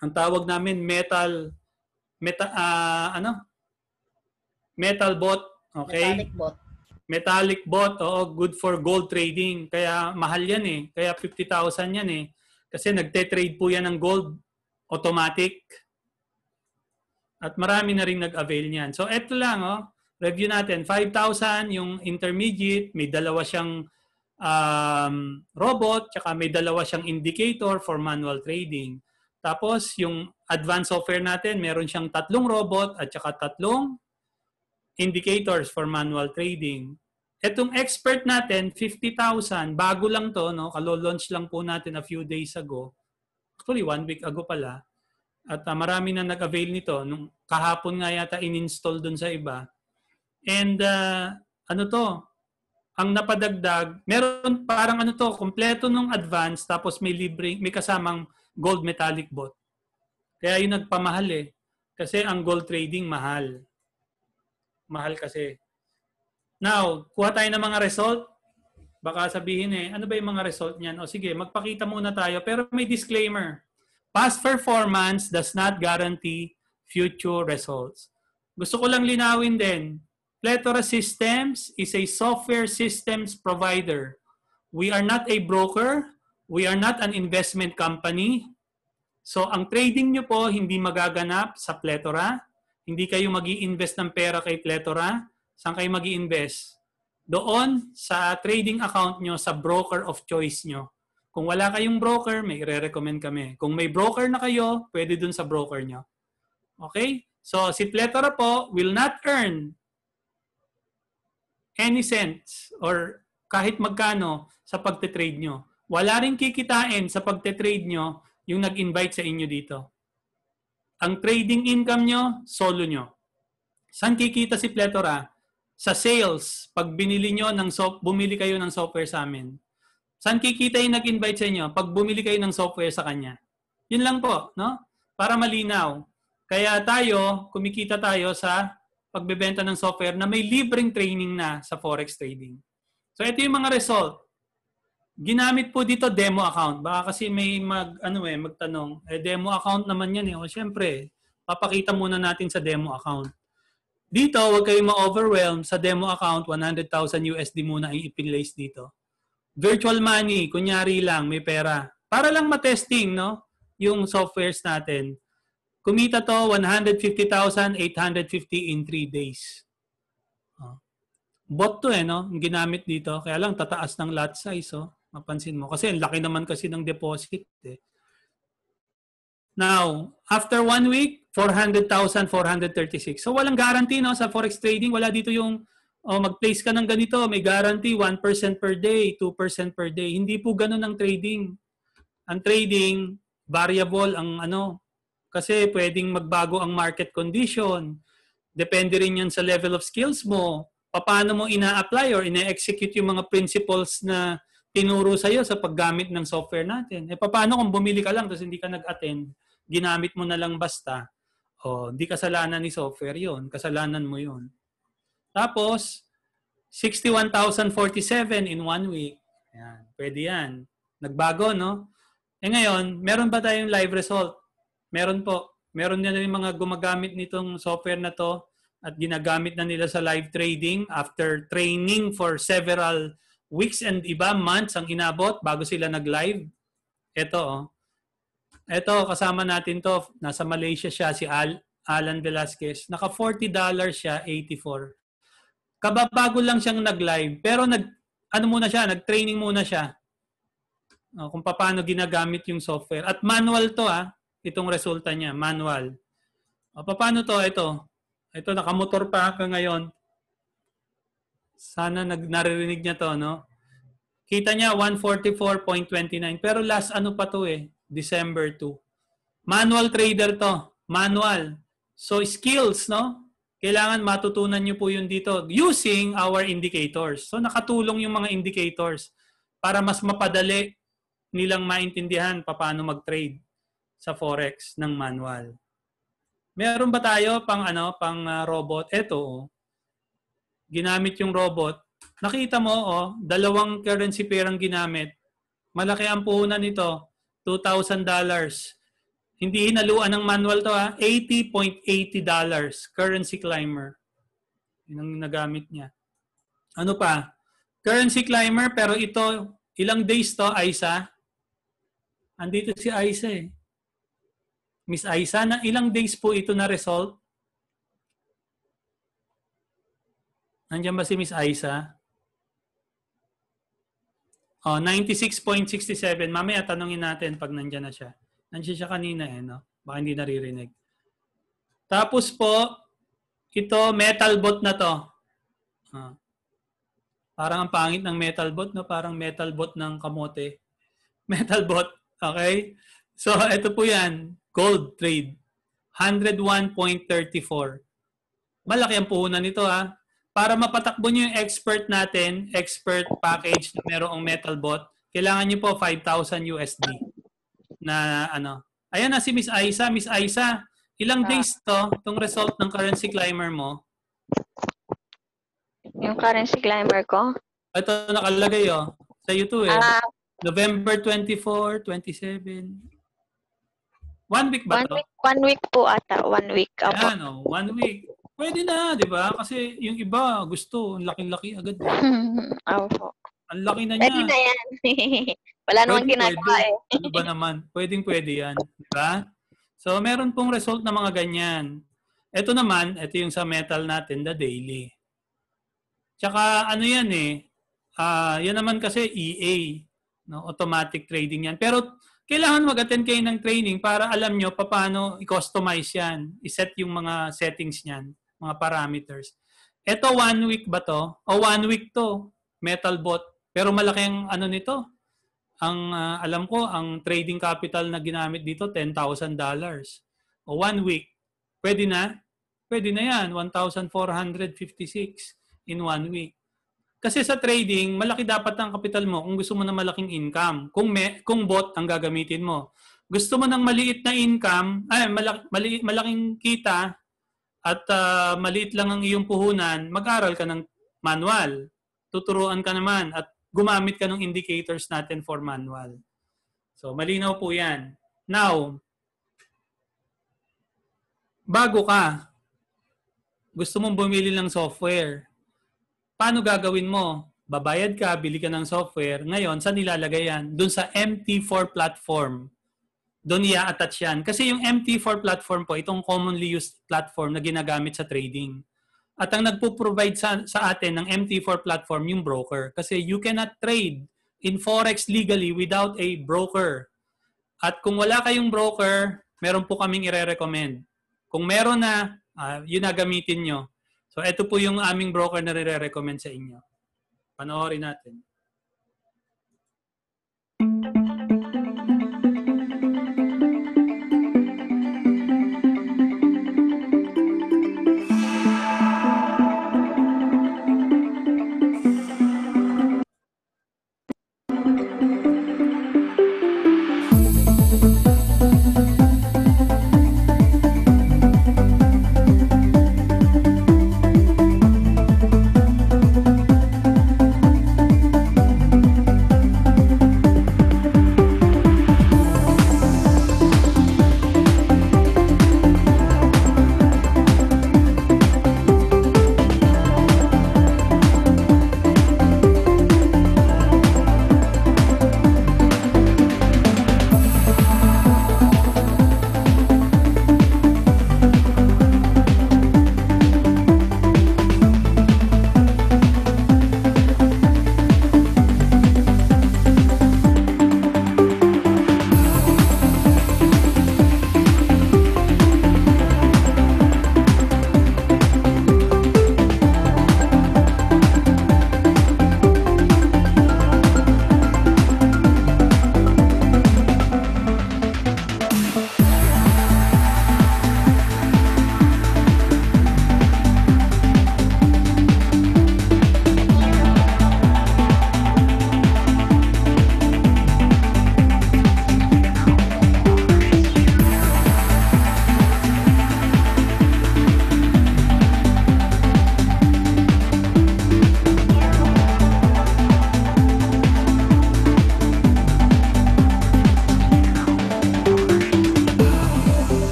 Speaker 5: Ang tawag namin, Metal Metal bot. Okay? Metallic bot. Oo, good for gold trading. Kaya mahal yan eh. Kaya 50,000 yan eh. Kasi nagte-trade po yan ng gold. Automatic. At marami na rin nag-avail niyan. So, eto lang, review natin. 5,000 yung intermediate. May dalawa siyang robot. Tsaka may dalawa siyang indicator for manual trading. Tapos, yung advanced software natin, meron siyang 3 robot at saka 3 indicators for manual trading. Etong expert natin, 50,000. Bago lang to, no? Kalo-launch lang po natin a few days ago. Actually, 1 week ago pala. At marami na nag-avail nito. Nung kahapon nga yata in-install dun sa iba. And ang napadagdag, meron parang kompleto nung advanced tapos may kasamang gold metallic bot. Kaya yung nagpamahal eh. Kasi ang gold trading mahal. Mahal kasi. Now, kuha tayo ng mga result. Baka sabihin ano ba yung mga result niyan? O sige, magpakita muna tayo. Pero may disclaimer. Past performance does not guarantee future results. Gusto ko lang linawin din. Plethora Systems is a software systems provider. We are not a broker. We are not an investment company. So, ang trading nyo po hindi magaganap sa Plethora. Hindi kayo mag-i-invest ng pera kay Plethora. Saan kayo mag-i-invest? Doon sa trading account nyo sa broker of choice nyo. Kung wala kayong broker, may i-recommend kami. Kung may broker na kayo, pwede dun sa broker nyo. Okay? So, si Plethora po will not earn any cents or kahit magkano sa pagte-trade nyo. Wala rin kikitain sa pagte-trade nyo yung nag-invite sa inyo dito. Ang trading income nyo, solo nyo. Saan kikita si Plethora? Sa sales. Pag bumili kayo ng software sa amin. Saan kikita yung nag-invite sa inyo? Pag bumili kayo ng software sa kanya. Yun lang po, no? Para malinaw. Kaya kumikita tayo sa pagbebenta ng software na may libreng training na sa Forex trading. So, ito yung mga result. Ginamit po dito demo account. Baka kasi may magtanong. Demo account naman yan eh. O syempre, papakita muna natin sa demo account. Dito, huwag kayong ma-overwhelm. Sa demo account, 100,000 USD muna ang ipinlace dito. Virtual money, kunyari lang, may pera. Para lang matesting, no? Yung softwares natin. Kumita to 150,850 in 3 days. Bot to no? Ang ginamit dito. Kaya lang, tataas ng lot size, Mapansin mo. Kasi ang laki naman kasi ng deposit, Now, after 1 week, 400,436. So, walang guarantee, no? Sa Forex trading, wala dito yung mag-place ka ng ganito, may guarantee 1% per day, 2% per day. Hindi po ganun ang trading. Ang trading, variable ang kasi pwedeng magbago ang market condition. Depende rin yan sa level of skills mo. Paano mo ina-apply or ina-execute yung mga principles na tinuro sa'yo sa paggamit ng software natin. Paano kung bumili ka lang tapos hindi ka nag-attend, ginamit mo na lang basta, hindi kasalanan ni software yon, kasalanan mo yon. Tapos, 61,047 in 1 week. Ayan, pwede yan. Nagbago, no? Ngayon, meron ba tayong live result? Meron po. Meron na rin mga gumagamit nitong software na to at ginagamit na nila sa live trading after training for several weeks and iba months ang inabot bago sila nag-live. Ito, Ito, kasama natin to. Nasa Malaysia siya, si Alan Velasquez. Naka $40 siya, 84. Kababago lang siyang nag-live. Pero nag-training muna siya. Kung paano ginagamit yung software. At manual to itong resulta niya, manual. Paano to? Ito, nakamotor pa ka ngayon. Sana naririnig niya to, no? Kita niya 144.29. Pero last pa to December 2. Manual trader to. Manual. So skills, no? Kailangan matutunan niyo po yun dito using our indicators. So nakatulong yung mga indicators para mas mapadali nilang maintindihan paano mag-trade sa Forex ng manual. Meron ba tayo pang robot? Ito, ginamit yung robot. Nakita mo, dalawang currency pair ang ginamit. Malaki ang puhunan nito, $2,000. Hindi hinaluan ng manual to ha. $80.80 currency climber. Yun ang nagamit niya. Ano pa? Currency climber, pero ito, ilang days to, Aisa? Andito si Aisa eh. Miss Aisa, na ilang days po ito na result? Nandiyan ba si Miss Aisa? Oh, 96.67. Mamaya tanungin natin pag nandiyan na siya. Nandiyan siya kanina eh, no? Baka hindi naririnig. Tapos po, ito, metal bot na to. Parang ang pangit ng metal bot, no? Parang metal bot ng kamote. Metal bot, okay? So, ito po yan. Gold trade. 101.34. Malaki ang puhunan nito, ha? Para mapatakbo nyo yung expert natin, expert package na merong metal bot, kailangan nyo po 5,000 USD na ano. Ayan na si Miss Aisa. Miss Aisa, ilang days to, itong result ng currency climber mo?
Speaker 6: Yung currency climber ko?
Speaker 5: Ito nakalagay, oh. Sa YouTube, eh. November 24, 27. 1 week ba to?
Speaker 6: 1 week po ata. 1 week.
Speaker 5: Ayan, oh. 1 week. Pwede na, di ba? Kasi yung iba, gusto, laki-laki agad.
Speaker 6: Opo.
Speaker 5: Ang laki na niya.
Speaker 6: Pwede na yan. Wala namang ginagawa eh.
Speaker 5: Ano ba naman? Pwede yan. Di ba? So, meron pong result na mga ganyan. Ito naman, ito yung sa metal natin, the daily. Tsaka, ano yan eh, yan naman kasi EA, no? Automatic trading yan. Pero, kailangan mag-attend kayo ng training para alam nyo paano i-customize yan. I-set yung mga settings niyan, mga parameters. Ito, 1 week ba to? O 1 week to, metal bot. Pero malaki ang ano nito. Ang alam ko, ang trading capital na ginamit dito, $10,000. O 1 week. Pwede na? Pwede na yan. 1,456 in 1 week. Kasi sa trading, malaki dapat ang capital mo kung gusto mo ng malaking income. Kung bot ang gagamitin mo. Gusto mo ng maliit na income, malaking kita at maliit lang ang iyong puhunan, mag-aral ka ng manual. Tuturuan ka naman at gumamit ka ng indicators natin for manual. So, malinaw po yan. Now, bago ka, gusto mong bumili ng software. Paano gagawin mo? Babayad ka, bili ka ng software. Ngayon, saan nilalagay yan? Doon sa MT4 platform. Doon i-attach yan. Kasi yung MT4 platform po, itong commonly used platform na ginagamit sa trading. At ang nagpo-provide sa atin ng MT4 platform, yung broker. Kasi you cannot trade in Forex legally without a broker. At kung wala kayong broker, meron po kaming i-recommend. Kung meron na, yun na gamitin nyo. So, ito po yung aming broker na re-recommend sa inyo. Panoorin natin.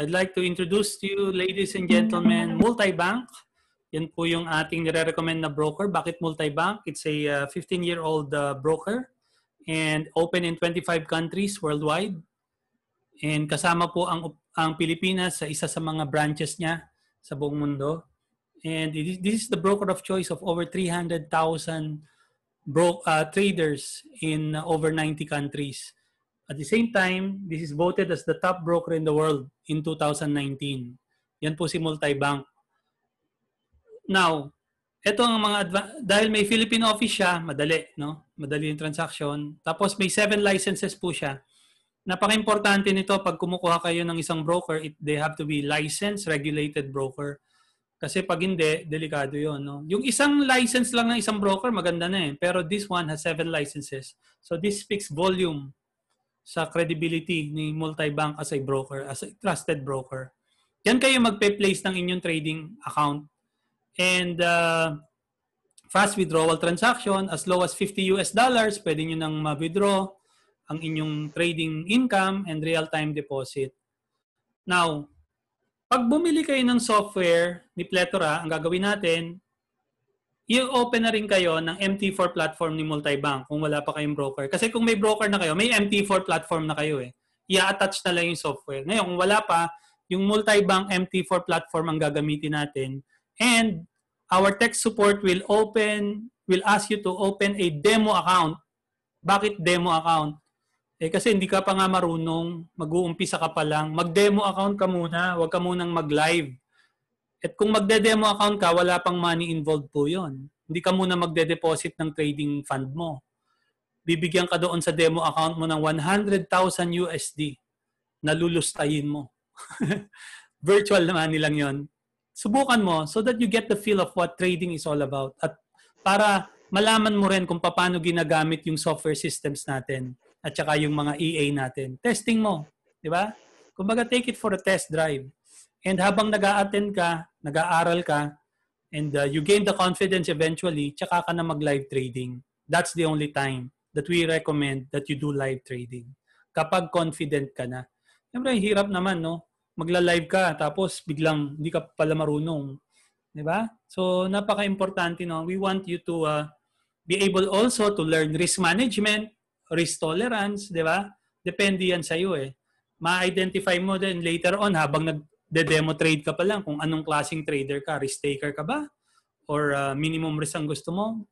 Speaker 5: I'd like to introduce to you, ladies and gentlemen, Multibank. Yan po yung ating nire-recommend na broker. Bakit Multibank? It's a 15-year-old broker and open in 25 countries worldwide. And kasama po ang Pilipinas sa isa sa mga branches niya sa buong mundo. And this is the broker of choice of over 300,000 traders in over 90 countries. At the same time, this is voted as the top broker in the world in 2019. Yan po si Multibank. Now, ito ang mga dahil may Philippine office siya, madali, no? Madali yung transaction. Tapos may 7 licenses po siya. Napaka-importante nito pag kumukuha kayo ng isang broker, they have to be licensed, regulated broker. Kasi pag hindi, delikado yun. No? Yung isang license lang ng isang broker, maganda na eh. Pero this one has 7 licenses. So this speaks volume sa credibility ni Multibank as a broker, as a trusted broker. Yan kayo magpe-place ng inyong trading account. And fast withdrawal transaction, as low as $50, pwede nyo nang ma-withdraw ang inyong trading income and real-time deposit. Now, pag bumili kayo ng software ni Plethora, ang gagawin natin, i-open na rin kayo ng MT4 platform ni Multibank kung wala pa kayong broker. Kasi kung may broker na kayo, may MT4 platform na kayo eh. I-attach na lang yung software. Ngayon, kung wala pa, yung Multibank MT4 platform ang gagamitin natin. And our tech support will ask you to open a demo account. Bakit demo account? Kasi hindi ka pa nga marunong, mag-uumpisa ka pa lang, mag-demo account ka muna, huwag ka munang mag-live. At kung magde-demo account ka, wala pang money involved po yun. Hindi ka muna magde-deposit ng trading fund mo. Bibigyan ka doon sa demo account mo ng 100,000 USD na lulustayin mo. Virtual na money lang yun. Subukan mo so that you get the feel of what trading is all about. At para malaman mo rin kung paano ginagamit yung software systems natin at saka yung mga EA natin. Testing mo. Di ba? Kumbaga, take it for a test drive. And habang nag-a-attend ka, nag-aaral ka, and you gain the confidence eventually, tsaka ka na mag-live trading. That's the only time that we recommend that you do live trading. Kapag confident ka na. Siyempre, hirap naman, no? Magla-live ka, tapos biglang hindi ka pala marunong. Di ba? So, napaka-importante, no? We want you to be able also to learn risk management, risk tolerance, di ba? Depende yan sa'yo eh. Ma-identify mo din later on habang nag-demo trade ka pa lang kung anong klaseng trader ka, risk taker ka ba? Or minimum risk ang gusto mo?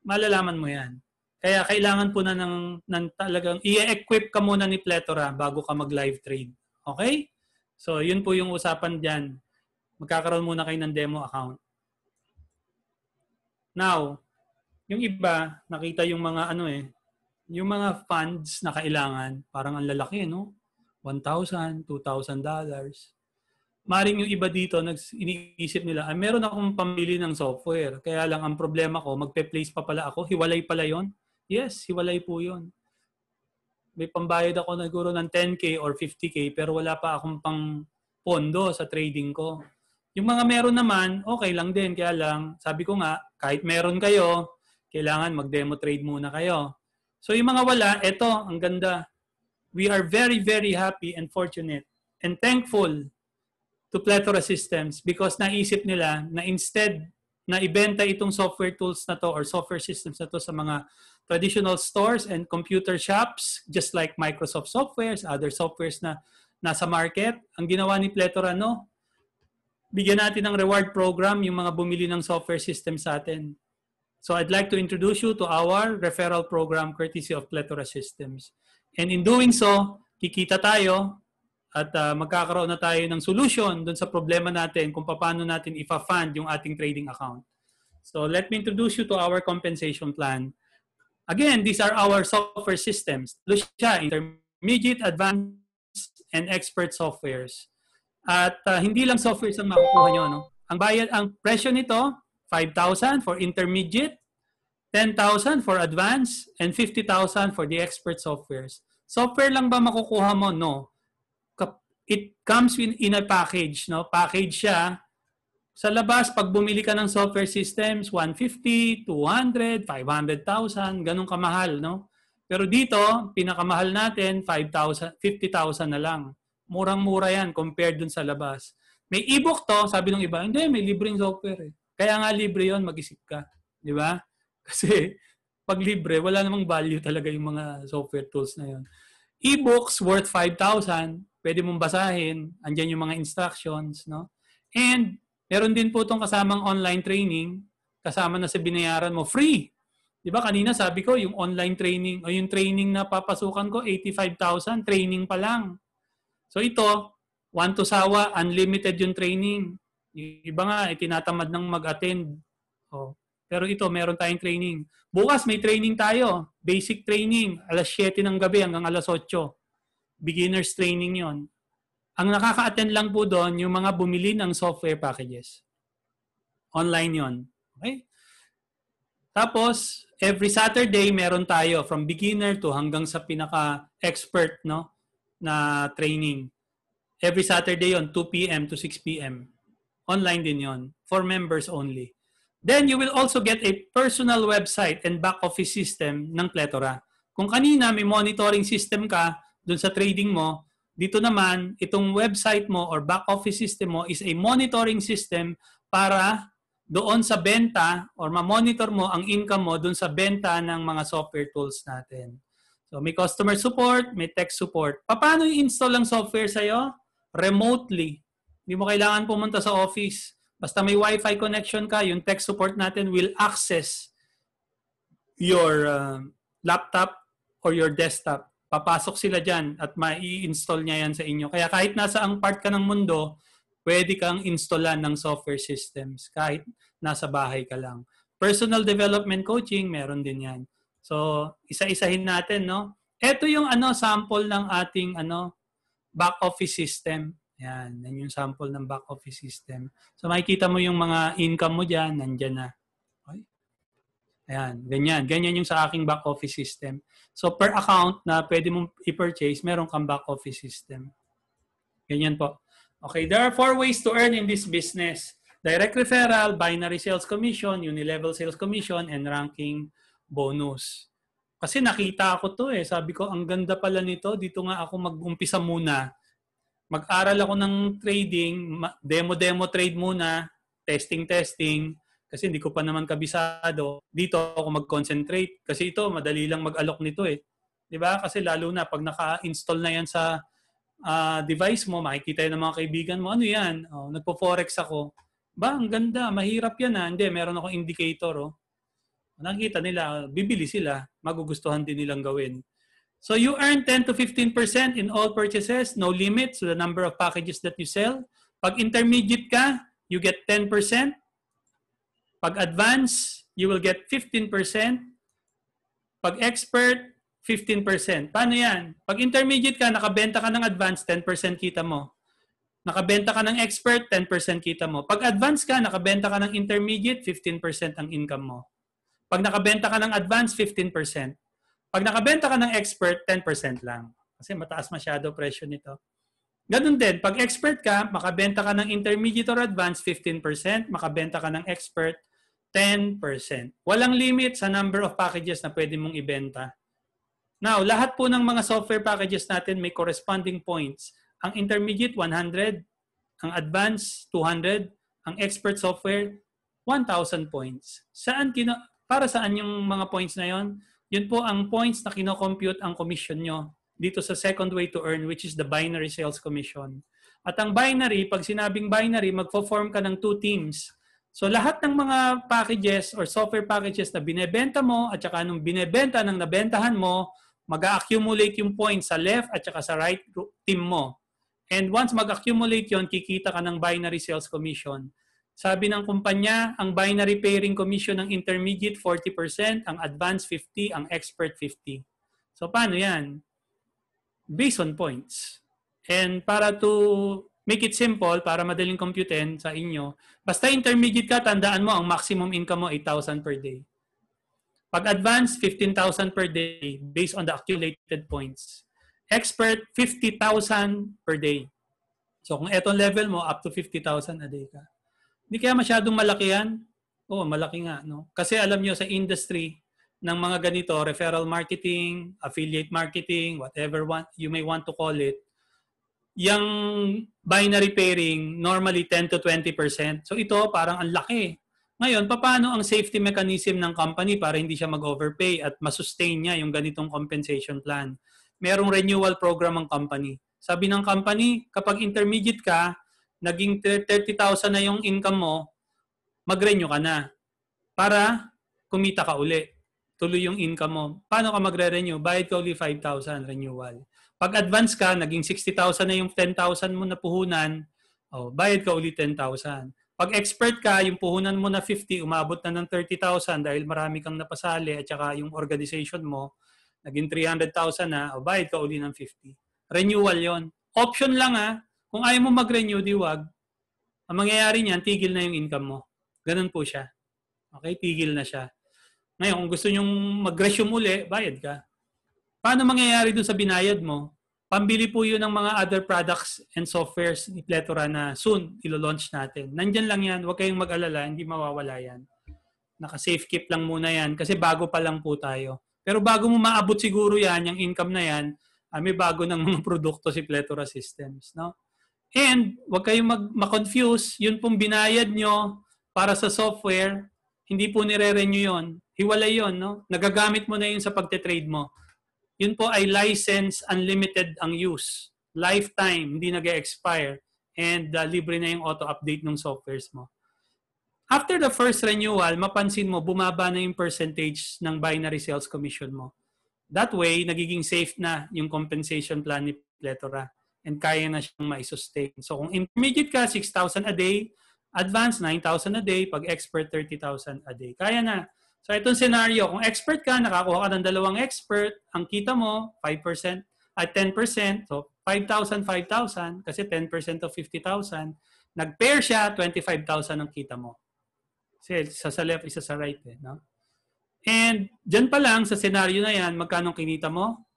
Speaker 5: Malalaman mo yan. Kaya kailangan po na ng talagang i-equip ka muna ni Plethora bago ka mag-live trade. Okay? So, yun po yung usapan dyan. Magkakaroon muna kayo ng demo account. Now, yung iba, nakita yung mga yung mga funds na kailangan, parang ang lalaki, no? $1,000, $2,000. Maring yung iba dito, iniisip nila, meron akong pamili ng software. Kaya lang ang problema ko, magpe-place pa pala ako. Hiwalay pala yon. Yes, hiwalay po yon. May pambayad ako na siguro ng 10K or 50K pero wala pa akong pang pondo sa trading ko. Yung mga meron naman, okay lang din. Kaya lang, sabi ko nga, kahit meron kayo, kailangan mag-demo trade muna kayo. So yung mga wala, eto, ang ganda. We are very, very happy and fortunate and thankful to Plethora Systems because naisip nila na instead na ibenta itong software tools na to or software systems na to sa mga traditional stores and computer shops, just like Microsoft softwares, other softwares na nasa market, ang ginawa ni Plethora, no? Bigyan natin ng reward program yung mga bumili ng software system sa atin. So I'd like to introduce you to our referral program courtesy of Plethora Systems. And in doing so, kikita tayo at magkakaroon na tayo ng solution dun sa problema natin kung paano natin ipa-fund yung ating trading account. So let me introduce you to our compensation plan. Again, these are our software systems. Siya, intermediate, advanced, and expert softwares. At hindi lang software ang makukuha nyo. No? Ang presyo nito, 5,000 for intermediate, 10,000 for advanced, and 50,000 for the expert softwares. Software lang ba makukuha mo? No. It comes in a package. No? Package siya. Sa labas, pag bumili ka ng software systems, 150, 200, 500,000, ganun kamahal. No? Pero dito, pinakamahal natin, 50,000 na lang. Murang-mura yan compared dun sa labas. May ebook to, sabi ng iba, hindi, may libreng software eh. Kaya nga libre yon, mag-isip ka. Di ba? Kasi pag libre, wala namang value talaga yung mga software tools na yon. E-books worth 5,000, pwede mong basahin, andyan yung mga instructions, no? And meron din po itong kasamang online training, kasama na sa binayaran mo, free. Di ba kanina sabi ko, yung online training o yung training na papasukan ko, 85,000, training pa lang. So ito, one to sawa, unlimited yung training. Yung iba nga, tinatamad ng mag-attend. Oh. Pero ito, meron tayong training. Bukas may training tayo. Basic training. Alas 7 ng gabi hanggang alas 8. Beginner's training yon. Ang nakaka-attend lang po doon, yung mga bumili ng software packages. Online yon. Okay? Tapos, every Saturday, meron tayo from beginner to hanggang sa pinaka-expert, no, na training. Every Saturday yon, 2 p.m. to 6 p.m. Online din yon, for members only. Then you will also get a personal website and back office system ng Plethora. Kung kanina may monitoring system ka dun sa trading mo, dito naman, itong website mo or back office system mo is a monitoring system para doon sa benta or ma-monitor mo ang income mo doon sa benta ng mga software tools natin. So may customer support, may tech support. Paano i-install ang software sa'yo? Remotely. Hindi mo kailangan pumunta sa office. Basta may Wi-Fi connection ka, yung tech support natin will access your laptop or your desktop. Papasok sila dyan at mai-install niya yan sa inyo. Kaya kahit nasa ang part ka ng mundo, pwede kang installan ng software systems kahit nasa bahay ka lang. Personal development coaching, meron din yan. So, isa-isahin natin, no? Ito yung sample ng ating back office system. Yan yung sample ng back office system. So, makikita mo yung mga income mo dyan, nandyan na. Okay? Ayan, ganyan. Ganyan yung sa aking back office system. So, per account na pwede mong i-purchase, meron kang back office system. Ganyan po. Okay, there are 4 ways to earn in this business. Direct referral, binary sales commission, unilevel sales commission, and ranking bonus. Kasi nakita ko to eh. Sabi ko, ang ganda pala nito. Dito nga ako mag-umpisa muna. Mag-aral ako ng trading, demo trade muna, testing. Kasi hindi ko pa naman kabisado. Dito ako mag-concentrate. Kasi ito, madali lang mag-alok nito eh. Diba? Kasi lalo na pag naka-install na yan sa device mo, makikita yun ng mga kaibigan mo, ano yan? Oh, nagpo-forex ako. Ba, ang ganda, mahirap yan ha. Hindi, meron akong indicator. Oh. Nakikita nila, bibili sila, magugustuhan din nilang gawin. So you earn 10 to 15% in all purchases, no limit to the number of packages that you sell. Pag intermediate ka, you get 10%. Pag advanced, you will get 15%. Pag expert, 15%. Paano yan? Pag intermediate ka, nakabenta ka ng advanced, 10% kita mo. Nakabenta ka ng expert, 10% kita mo. Pag advanced ka, nakabenta ka ng intermediate, 15% ang income mo. Pag nakabenta ka ng advanced, 15%. Pag nakabenta ka ng expert, 10% lang. Kasi mataas masyado presyo nito. Ganun din, pag expert ka, makabenta ka ng intermediate or advanced, 15%. Makabenta ka ng expert, 10%. Walang limit sa number of packages na pwede mong ibenta. Now, lahat po ng mga software packages natin may corresponding points. Ang intermediate, 100. Ang advanced, 200. Ang expert software, 1,000 points. Para saan yung mga points na yon? Yun po ang points na kino-compute ang commission nyo dito sa second way to earn, which is the binary sales commission. At ang binary, pag sinabing binary, magpo-form ka ng 2 teams. So lahat ng mga packages or software packages na binebenta mo at saka nung binebenta ng nabentahan mo, mag-accumulate yung points sa left at saka sa right team mo. And once mag-accumulate yon, kikita ka ng binary sales commission. Sabi ng kumpanya, ang binary pairing commission ng intermediate 40%, ang advanced 50%, ang expert 50%. So paano yan? Based on points. And para to make it simple, para madaling computein sa inyo, basta intermediate ka, tandaan mo, ang maximum income mo 8,000 per day. Pag advanced, 15,000 per day based on the accumulated points. Expert, 50,000 per day. So kung etong level mo, up to 50,000 a day ka. Hindi kaya masyadong malaki yan? Oo, malaki nga. No? Kasi alam nyo sa industry ng mga ganito, referral marketing, affiliate marketing, whatever you may want to call it, yung binary pairing, normally 10 to 20%. So ito, parang ang laki. Ngayon, paano ang safety mechanism ng company para hindi siya mag-overpay at masustain niya yung ganitong compensation plan? Merong renewal program ang company. Sabi ng company, kapag intermediate ka, naging 30,000 na yung income mo, mag-renew ka na para kumita ka uli. Tuloy yung income mo. Paano ka magre-renew? Bayad ka uli 5,000 renewal. Pag advance ka, naging 60,000 na yung 10,000 mo na puhunan, bayad ka uli 10,000. Pag expert ka, yung puhunan mo na 50, umabot na ng 30,000 dahil marami kang napasali at saka yung organization mo, naging 300,000 na, bayad ka uli ng 50. Renewal yon. Option lang kung ayaw mo mag-renew, wag. Ang mangyayari niyan, tigil na yung income mo. Ganun po siya. Okay, tigil na siya. Ngayon, kung gusto nyong mag-resume uli, bayad ka. Paano mangyayari dun sa binayad mo? Pambili po yun ng mga other products and softwares ni Plethora na soon ilo-launch natin. Nandyan lang yan. Huwag kayong mag-alala. Hindi mawawala yan. Naka-safe keep lang muna yan kasi bago pa lang po tayo. Pero bago mo maabot siguro yan, yung income na yan, may bago ng mga produkto si Plethora Systems. No? And huwag kayong ma-confuse. Yun pong binayad nyo para sa software, hindi po nire-renew yun. Hiwalay yun. No? Nagagamit mo na yun sa pagte-trade mo. Yun po ay license, unlimited ang use. Lifetime, hindi nag-expire. And libre na yung auto-update ng softwares mo. After the first renewal, mapansin mo, bumaba na yung percentage ng binary sales commission mo. That way, nagiging safe na yung compensation plan ni Plethora. And kaya na siyang ma-sustain. So kung intermediate ka, 6,000 a day. Advanced, 9,000 a day. Pag expert, 30,000 a day. Kaya na. So, itong scenario, kung expert ka, nakakuha ka ng 2 expert, ang kita mo, 5% at 10%. So, 5,000, 5,000, kasi 10% of 50,000. Nag-pair siya, 25,000 ang kita mo. Kasi isa sa left, isa sa right. No? And, dyan pa lang, sa scenario na yan, magkano kinita mo?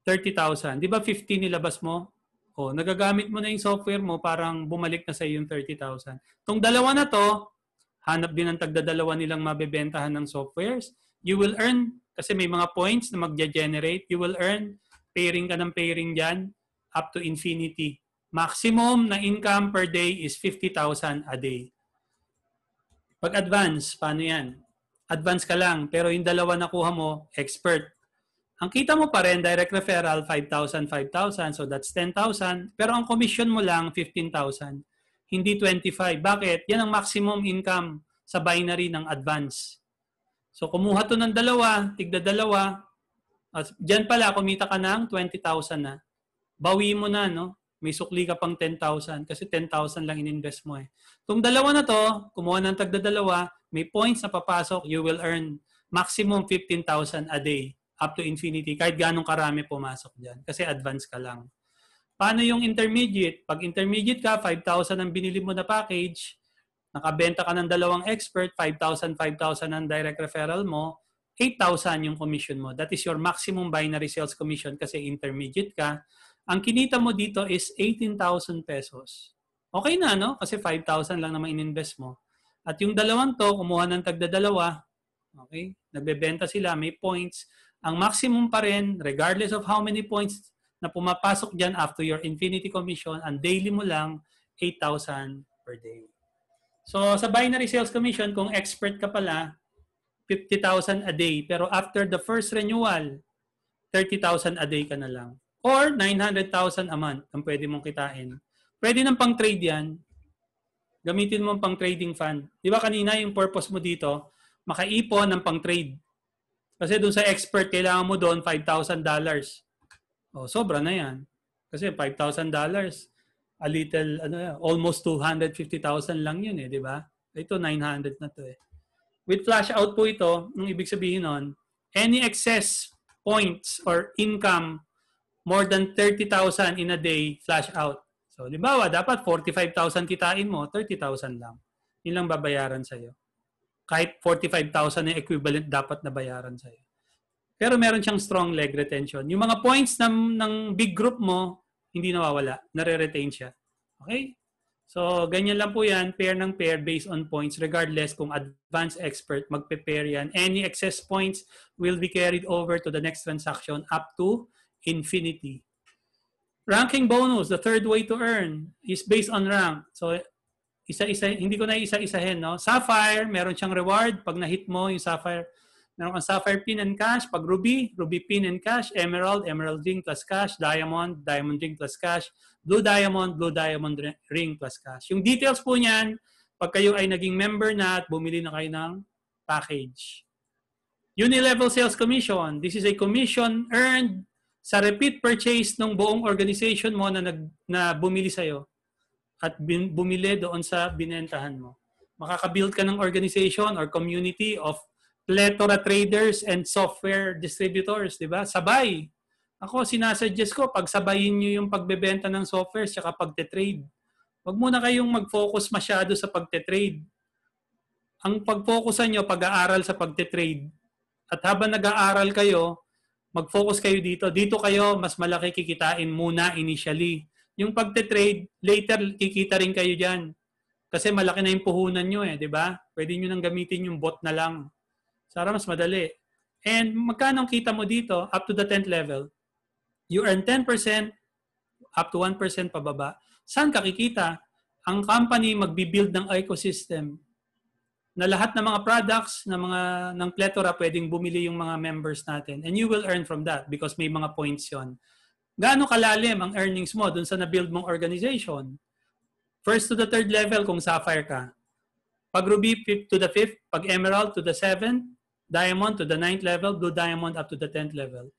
Speaker 5: 30,000. Di ba 50 nilabas mo? Nagagamit mo na yung software mo, parang bumalik na sa yung 30,000. Itong dalawa na to, hanap din ang tagdadalawa nilang mabebentahan ng softwares. You will earn, kasi may mga points na mag-generate, you will earn, pairing ka ng pairing dyan, up to infinity. Maximum na income per day is 50,000 a day. Pag advance, paano yan? Advance ka lang, pero yung dalawa nakuha mo, expert. Ang kita mo pa rin, direct referral, 5,000, 5,000, so that's 10,000. Pero ang commission mo lang, 15,000. Hindi 25. Bakit? Yan ang maximum income sa binary ng advance. So, kumuha to ng dalawa, tigda dalawa. Diyan pala, kumita ka ng 20,000 na. Bawi mo na, no? May sukli ka pang 10,000 kasi 10,000 lang in-invest mo eh. Itong dalawa na to, kumuha ng tagda dalawa, may points na papasok, you will earn maximum 15,000 a day up to infinity. Kahit ganong karami pumasok dyan kasi advance ka lang. Paano yung intermediate? Pag intermediate ka, 5,000 ang binili mo na package, nakabenta ka ng 2 expert, 5,000, 5,000 ang direct referral mo, 8,000 yung commission mo. That is your maximum binary sales commission kasi intermediate ka. Ang kinita mo dito is 18,000 pesos. Okay na, no? Kasi 5,000 lang naman in-invest mo. At yung dalawang to, kumuha ng tagda-dalawa, okay? Nagbebenta sila, may points. Ang maximum pa rin, regardless of how many points na pumapasok dyan after your infinity commission, ang daily mo lang, 8,000 per day. So, sa binary sales commission, kung expert ka pala, 50,000 a day. Pero after the first renewal, 30,000 a day ka na lang. Or 900,000 a month ang pwede mong kitain. Pwede ng pang-trade yan. Gamitin mo ang pang-trading fund. Di ba kanina yung purpose mo dito, makaipon ng pang-trade. Kasi doon sa expert, kailangan mo doon $5,000. Sobra na yan. Kasi $5,000, a little, almost 250,000 lang yun di ba? Ito, 900 na to With flash out po ito, ang ibig sabihin nun, any excess points or income more than 30,000 in a day, flash out. So, limbawa, dapat 45,000 kitain mo, 30,000 lang. Yun lang babayaran sa'yo. Kahit 45,000 na equivalent dapat na bayaran sa'yo. Pero meron siyang strong leg retention. Yung mga points ng big group mo, hindi nawawala. Nare-retain siya. Okay? So, ganyan lang po yan. Pair ng pair based on points. Regardless kung advanced expert, magpe-pair yan. Any excess points will be carried over to the next transaction up to infinity. Ranking bonus, the third way to earn is based on rank. So, isa-isa, hindi ko na isa-isahin, no? Sapphire, meron siyang reward. Pag na-hit mo yung Sapphire, meron kang Sapphire pin and cash. Pag Ruby, Ruby pin and cash. Emerald, Emerald ring plus cash. Diamond, Diamond ring plus cash. Blue Diamond ring plus cash. Yung details po niyan, pag kayo ay naging member na at bumili na kayo ng package. Unilevel Sales Commission. This is a commission earned sa repeat purchase ng buong organization mo na bumili sa'yo at bumili doon sa binentahan mo. Makakabuild ka ng organization or community of plethora traders and software distributors, di ba? Sabay. Ako, sinasuggest ko, pagsabayin nyo yung pagbebenta ng software saka pagte-trade. Huwag muna kayong mag-focus masyado sa pagte-trade. Ang pag-focusan nyo, pag-aaral sa pagte-trade. At habang nag-aaral kayo, mag-focus kayo dito. Dito kayo, mas malaki kikitain muna initially. Yung pagte-trade, later kikita rin kayo dyan. Kasi malaki na yung puhunan nyo di ba? Pwede nyo nang gamitin yung bot na lang. Sana mas madali. And magkano kita mo dito? Up to the 10th level. You earn 10%, up to 1% pababa. Saan ka kikita? Ang company magbibuild ng ecosystem na lahat ng mga products ng plethora pwedeng bumili yung mga members natin. And you will earn from that because may mga points yon. Gaano kalalim ang earnings mo dun sa na-build mong organization? First to the 3rd level kung Sapphire ka. Pag Ruby to the 5th, pag Emerald to the 7th, Diamond to the 9th level, Blue Diamond up to the 10th level.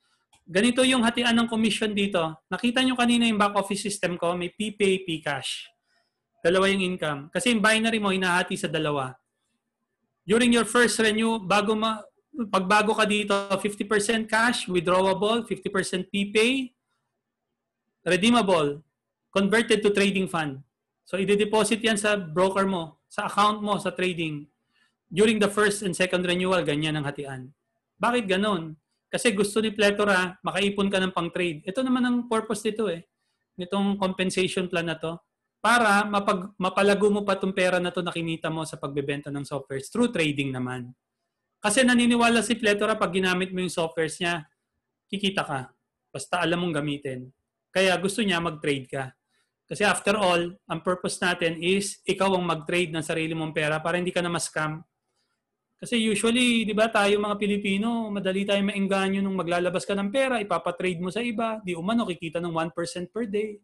Speaker 5: Ganito yung hatian ng commission dito. Nakita nyo kanina yung back office system ko, may PPay, Pcash. Dalawa yung income. Kasi yung binary mo, hinahati sa dalawa. During your first renew, pagbago ka dito, 50% cash, withdrawable, 50% PPay, redeemable, converted to trading fund. So, i-deposit yan sa broker mo, sa account mo, sa trading. During the first and second renewal, ganyan ang hatian. Bakit ganon? Kasi gusto ni Plethora, makaipon ka ng pang-trade. Ito naman ang purpose nito nitong compensation plan na to. Para mapalago mo pa itong pera na to na kinita mo sa pagbebenta ng softwares through trading naman. Kasi naniniwala si Plethora pag ginamit mo yung softwares niya, kikita ka. Basta alam mong gamitin. Kaya gusto niya mag-trade ka. Kasi after all, ang purpose natin is ikaw ang mag-trade ng sarili mong pera para hindi ka na ma-scam. Kasi usually, di ba tayo mga Pilipino, madali tayo maengganyo nung maglalabas ka ng pera, ipapatrade mo sa iba, di umano kikita ng 1% per day.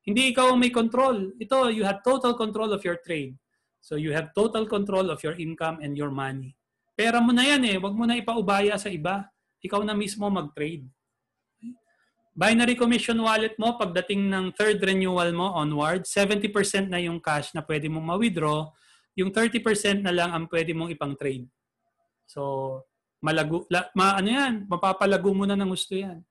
Speaker 5: Hindi ikaw ang may control. Ito, you have total control of your trade. So you have total control of your income and your money. Pera mo na yan Huwag mo na ipaubaya sa iba. Ikaw na mismo mag-trade. Binary commission wallet mo, pagdating ng 3rd renewal mo onward, 70% na yung cash na pwede mong ma-withdraw. Yung 30% na lang ang pwede mong ipang-trade. So, mapapalago mo na ng gusto yan.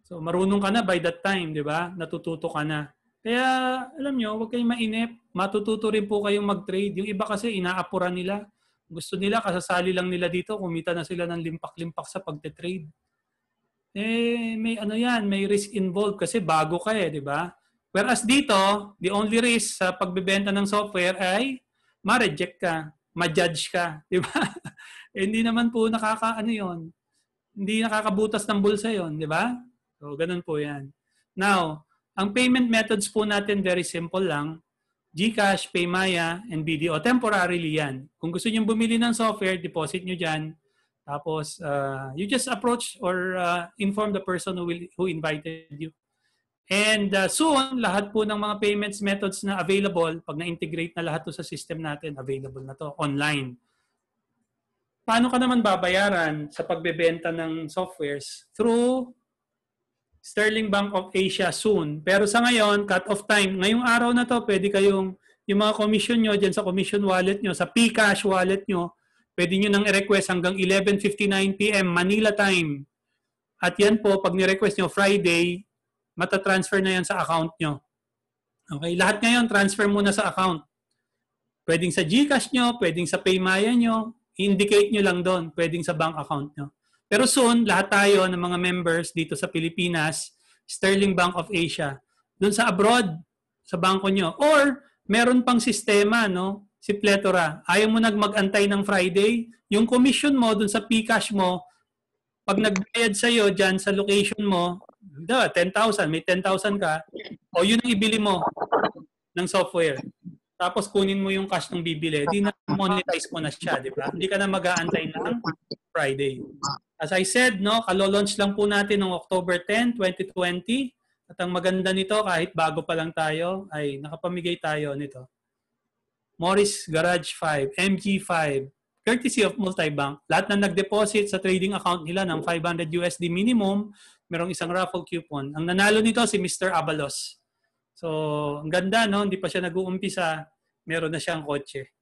Speaker 5: So, marunong ka na by that time, di ba? Natututo ka na. Kaya, alam nyo, huwag kayong mainip. Matututo rin po kayong mag-trade. Yung iba kasi, inaapuran nila. Gusto nila, kasasali lang nila dito, kumita na sila ng limpak-limpak sa pagte-trade. May risk involved kasi bago ka di ba? Whereas dito, the only risk sa pagbebenta ng software ay ma-reject ka, ma-judge ka, di ba? Hindi naman po hindi nakakabutas ng bulsa yon, di ba? So, ganun po yan. Now, ang payment methods po natin, very simple lang. GCash, Paymaya, and BDO. Temporarily yan. Kung gusto nyo bumili ng software, deposit nyo dyan. Tapos, you just approach or inform the person who invited you. And soon, lahat po ng mga payments methods na available, pag na-integrate na lahat to sa system natin, available na to online. Paano ka naman babayaran sa pagbebenta ng softwares? Through Sterling Bank of Asia soon. Pero sa ngayon, cut-off time. Ngayong araw na to, pwede kayong, yung mga commission nyo dyan sa commission wallet nyo, sa Pcash wallet nyo, pwede nyo nang i-request hanggang 11:59 p.m. Manila time. At yan po, pag ni-request nyo Friday, matatransfer na yan sa account nyo. Okay? Lahat ngayon, transfer muna sa account. Pwedeng sa GCash nyo, pwedeng sa Paymaya nyo, i-indicate nyo lang doon, pwedeng sa bank account nyo. Pero soon, lahat tayo ng mga members dito sa Pilipinas, Sterling Bank of Asia, doon sa abroad, sa bangko nyo. Or, meron pang sistema, si Plethora. Ayaw mo mag-antay ng Friday, yung commission mo doon sa Pcash mo, pag nagbayad sa'yo dyan sa location mo, 10,000, may 10,000 ka, o yun ang ibili mo ng software. Tapos kunin mo yung cash ng bibili, di na monetize mo na siya, di ba? Hindi ka na mag-aantay ng Friday. As I said, no, kalo-launch lang po natin noong October 10, 2020. At ang maganda nito, kahit bago pa lang tayo, ay nakapamigay tayo nito. Morris Garage 5, MG5, courtesy of Multibank. Lahat na nag-deposit sa trading account nila ng $500 USD minimum, merong isang raffle coupon. Ang nanalo nito si Mr. Abalos. So, ang ganda, no? Hindi pa siya nag-uumpisa, meron na siyang kotse.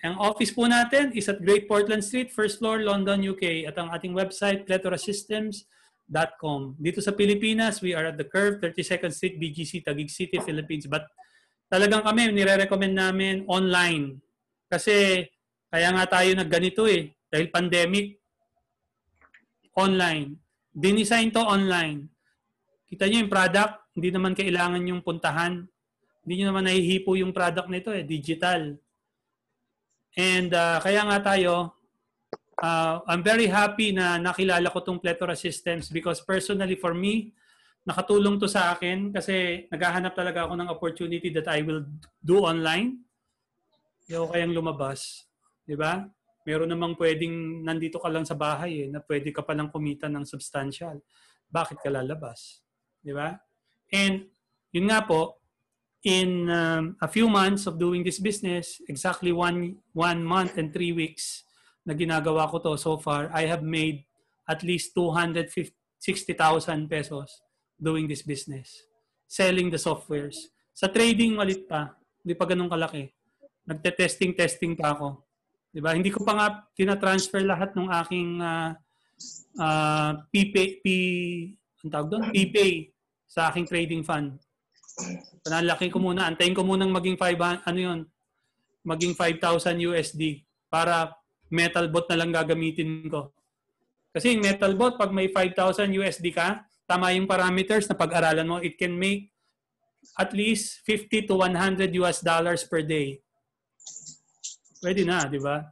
Speaker 5: Ang office po natin is at Great Portland Street, first floor, London, UK. At ang ating website, plethораsystems.com. Dito sa Pilipinas, we are at the Curve, 32nd Street, BGC, Taguig City, Philippines. But talagang kami, nire-recommend namin online. Kasi kaya nga tayo nagganito eh. Dahil pandemic, online. Dinesign to online. Kita nyo yung product, hindi naman kailangan yung puntahan. Hindi nyo naman nahihipo yung product nito eh, digital. And kaya nga tayo, I'm very happy na nakilala ko tong Plethora Systems because personally for me, nakatulong to sa akin kasi naghahanap talaga ako ng opportunity that I will do online. Hindi ako kayang lumabas. Diba? Meron namang pwedeng nandito ka lang sa bahay na pwede ka palang kumita ng substantial. Bakit ka lalabas? Diba? And yun nga po, in a few months of doing this business, exactly one month and 3 weeks na ginagawa ko to so far, I have made at least 260,000 pesos doing this business. Selling the softwares. Sa trading, malit pa. Hindi pa ganun kalaki. Nagte-testing pa ako. Diba? Hindi ko pa nga tina-transfer lahat ng aking PPay sa aking trading fund. Panalaki ko muna, antayin ko munang maging 5,000 USD para Metalbot na lang gagamitin ko. Kasi yung Metalbot, pag may 5,000 USD ka, tama yung parameters na pag-aralan mo, it can make at least $50 to $100 per day. Pwede na, di ba?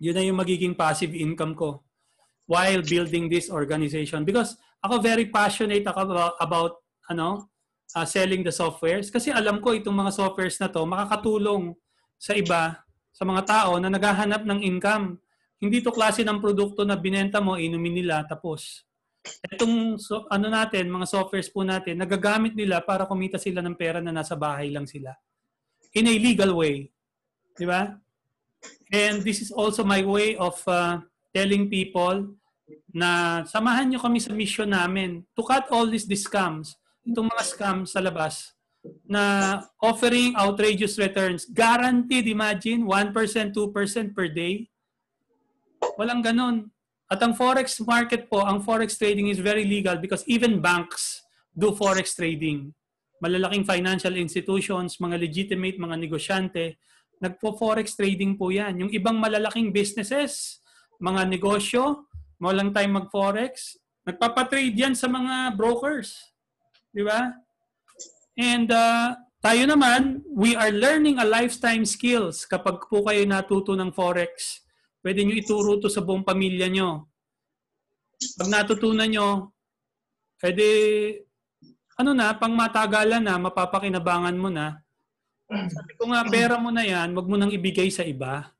Speaker 5: Yun na yung magiging passive income ko while building this organization. Because ako very passionate about selling the softwares. Kasi alam ko itong mga softwares na to makakatulong sa iba, sa mga tao na naghahanap ng income. Hindi to klase ng produkto na binenta mo, inumin nila, tapos. Itong mga softwares po natin, nagagamit nila para kumita sila ng pera na nasa bahay lang sila. In a legal way. Di ba? And this is also my way of telling people na samahan nyo kami sa mission namin to cut all these scams. Itong mga scams sa labas na offering outrageous returns. Guaranteed, imagine, 1%, 2% per day. Walang ganun. At ang forex market po, ang forex trading is very legal because even banks do forex trading. Malalaking financial institutions, mga legitimate, mga negosyante, nagpo-forex trading po yan. Yung ibang malalaking businesses, mga negosyo, walang time mag-forex, nagpapatrade yan sa mga brokers. Di ba? And tayo naman, we are learning a lifetime skills kapag po kayo natuto ng forex. Pwede nyo ituro to sa buong pamilya nyo. Pag natutunan nyo, pwede, pang matagalan na, mapapakinabangan mo na. Sabi ko nga, pera mo na yan, wag mo nang ibigay sa iba.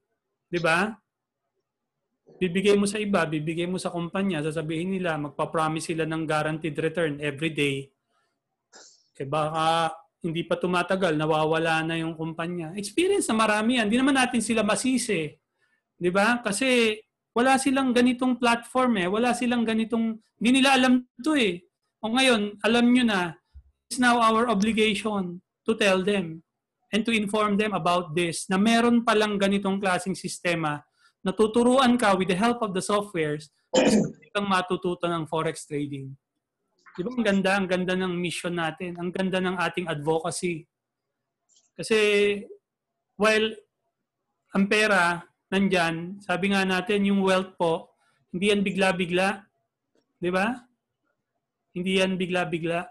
Speaker 5: Di ba? Bibigay mo sa iba, bibigay mo sa kumpanya, sasabihin nila, magpa-promise sila ng guaranteed return every day. Baka hindi pa tumatagal, nawawala na yung kumpanya. Experience na marami yan. Hindi naman natin sila masisi. Di ba? Kasi wala silang ganitong platform eh. Wala silang ganitong, hindi nila alam to eh. O ngayon, alam nyo na, it's now our obligation to tell them and to inform them about this, na meron palang ganitong klaseng sistema na tuturuan ka with the help of the softwares kang matututo ng forex trading. Di ba ang ganda ng mission natin, ang ganda ng ating advocacy. Kasi while ang pera nandyan, sabi nga natin yung wealth po, hindi yan bigla-bigla. Di ba? Hindi yan bigla-bigla.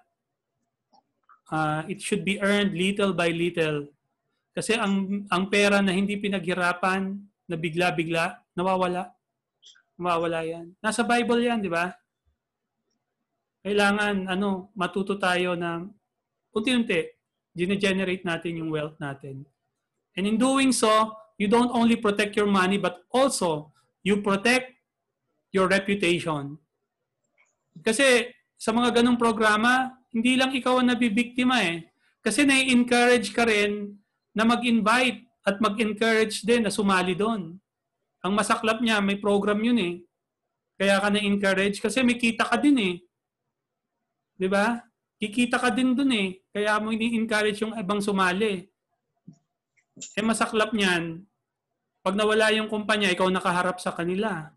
Speaker 5: It should be earned little by little. Kasi ang pera na hindi pinaghirapan, na bigla-bigla, nawawala. Nawawala yan. Nasa Bible yan, di ba? Kailangan matuto tayo na unti-unti gine-generate natin yung wealth natin. And in doing so, you don't only protect your money but also you protect your reputation. Kasi sa mga ganung programa, hindi lang ikaw ang nabibiktima eh. Kasi nai-encourage ka rin na mag-invite at mag-encourage din na sumali doon. Ang masaklap niya, may program yun eh. Kaya ka na-encourage kasi may kita ka din eh. 'Di ba? Kikita ka din doon eh. Kaya mo ini-encourage yung ibang sumali. Eh masaklap niyan, pag nawala yung kumpanya, ikaw nakaharap sa kanila.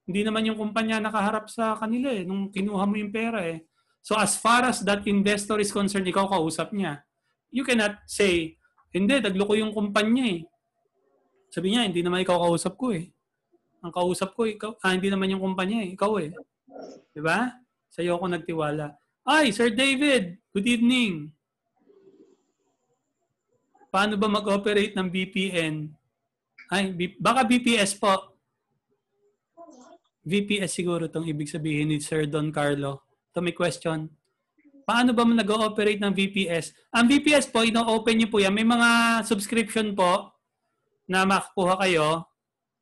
Speaker 5: Hindi naman yung kumpanya nakaharap sa kanila eh, nung kinuha mo yung pera eh. So as far as that investor is concerned, ikaw kausap niya. You cannot say, hindi, nagloko yung kumpanya eh. Sabi niya, hindi naman ikaw kausap ko eh. Ang kausap ko, ikaw, hindi naman yung kumpanya eh, ikaw eh. Diba? Sa'yo ako nagtiwala. Ay, Sir David, good evening. Paano ba mag-operate ng VPN? Ay, baka VPS po. VPS siguro itong ibig sabihin ni Sir Don Carlo. Ito may question. Paano ba nag-ooperate ng VPS? Ang VPS po, ino-open niyo po yan. May mga subscription po na makakuha kayo.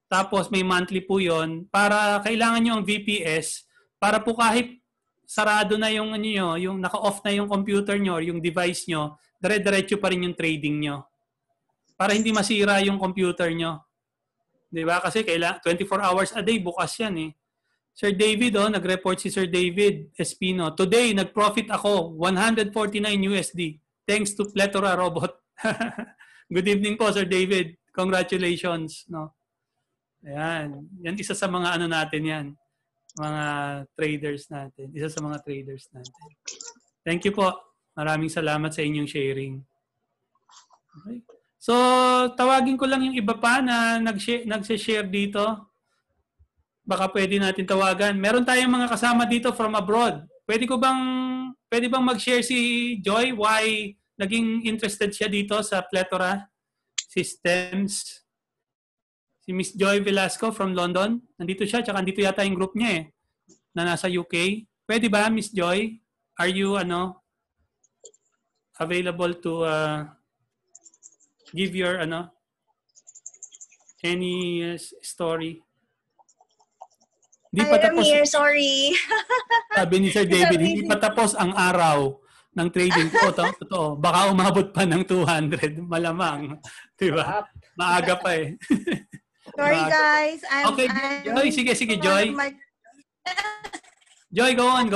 Speaker 5: Tapos may monthly po yon. Para kailangan nyo ang VPS para po kahit sarado na yung yung naka-off na yung computer nyo or yung device nyo, dire-diretso pa rin yung trading nyo. Para hindi masira yung computer nyo. Di ba? Kasi 24 hours a day, bukas yan eh. Sir David, nag-report si Sir David Espino. Today, nag-profit ako, 149 USD. Thanks to Plethora Robot. Good evening po, Sir David. Congratulations. No? Ayan. Yan, isa sa mga natin yan. Mga traders natin. Isa sa mga traders natin. Thank you po. Maraming salamat sa inyong sharing. Okay. So, tawagin ko lang yung iba pa na nag-share dito. Baka pwede natin tawagan. Meron tayong mga kasama dito from abroad. Pwede bang mag-share si Joy why naging interested siya dito sa Plethora Systems? Si Miss Joy Velasco from London. Nandito siya, tsaka nandito yata yung group niya eh, na nasa UK. Pwede ba, Miss Joy? Are you available to give your any story? Di pa tapos.
Speaker 3: Here, sorry.
Speaker 5: Sabi ni Sir David, hindi pa tapos ang araw ng trading ko. Totoo. Baka umabot pa ng 200. Malamang. Diba? Maaga pa eh.
Speaker 3: Sorry guys.
Speaker 5: Okay, Joy. Sige, Joy. Joy, go on.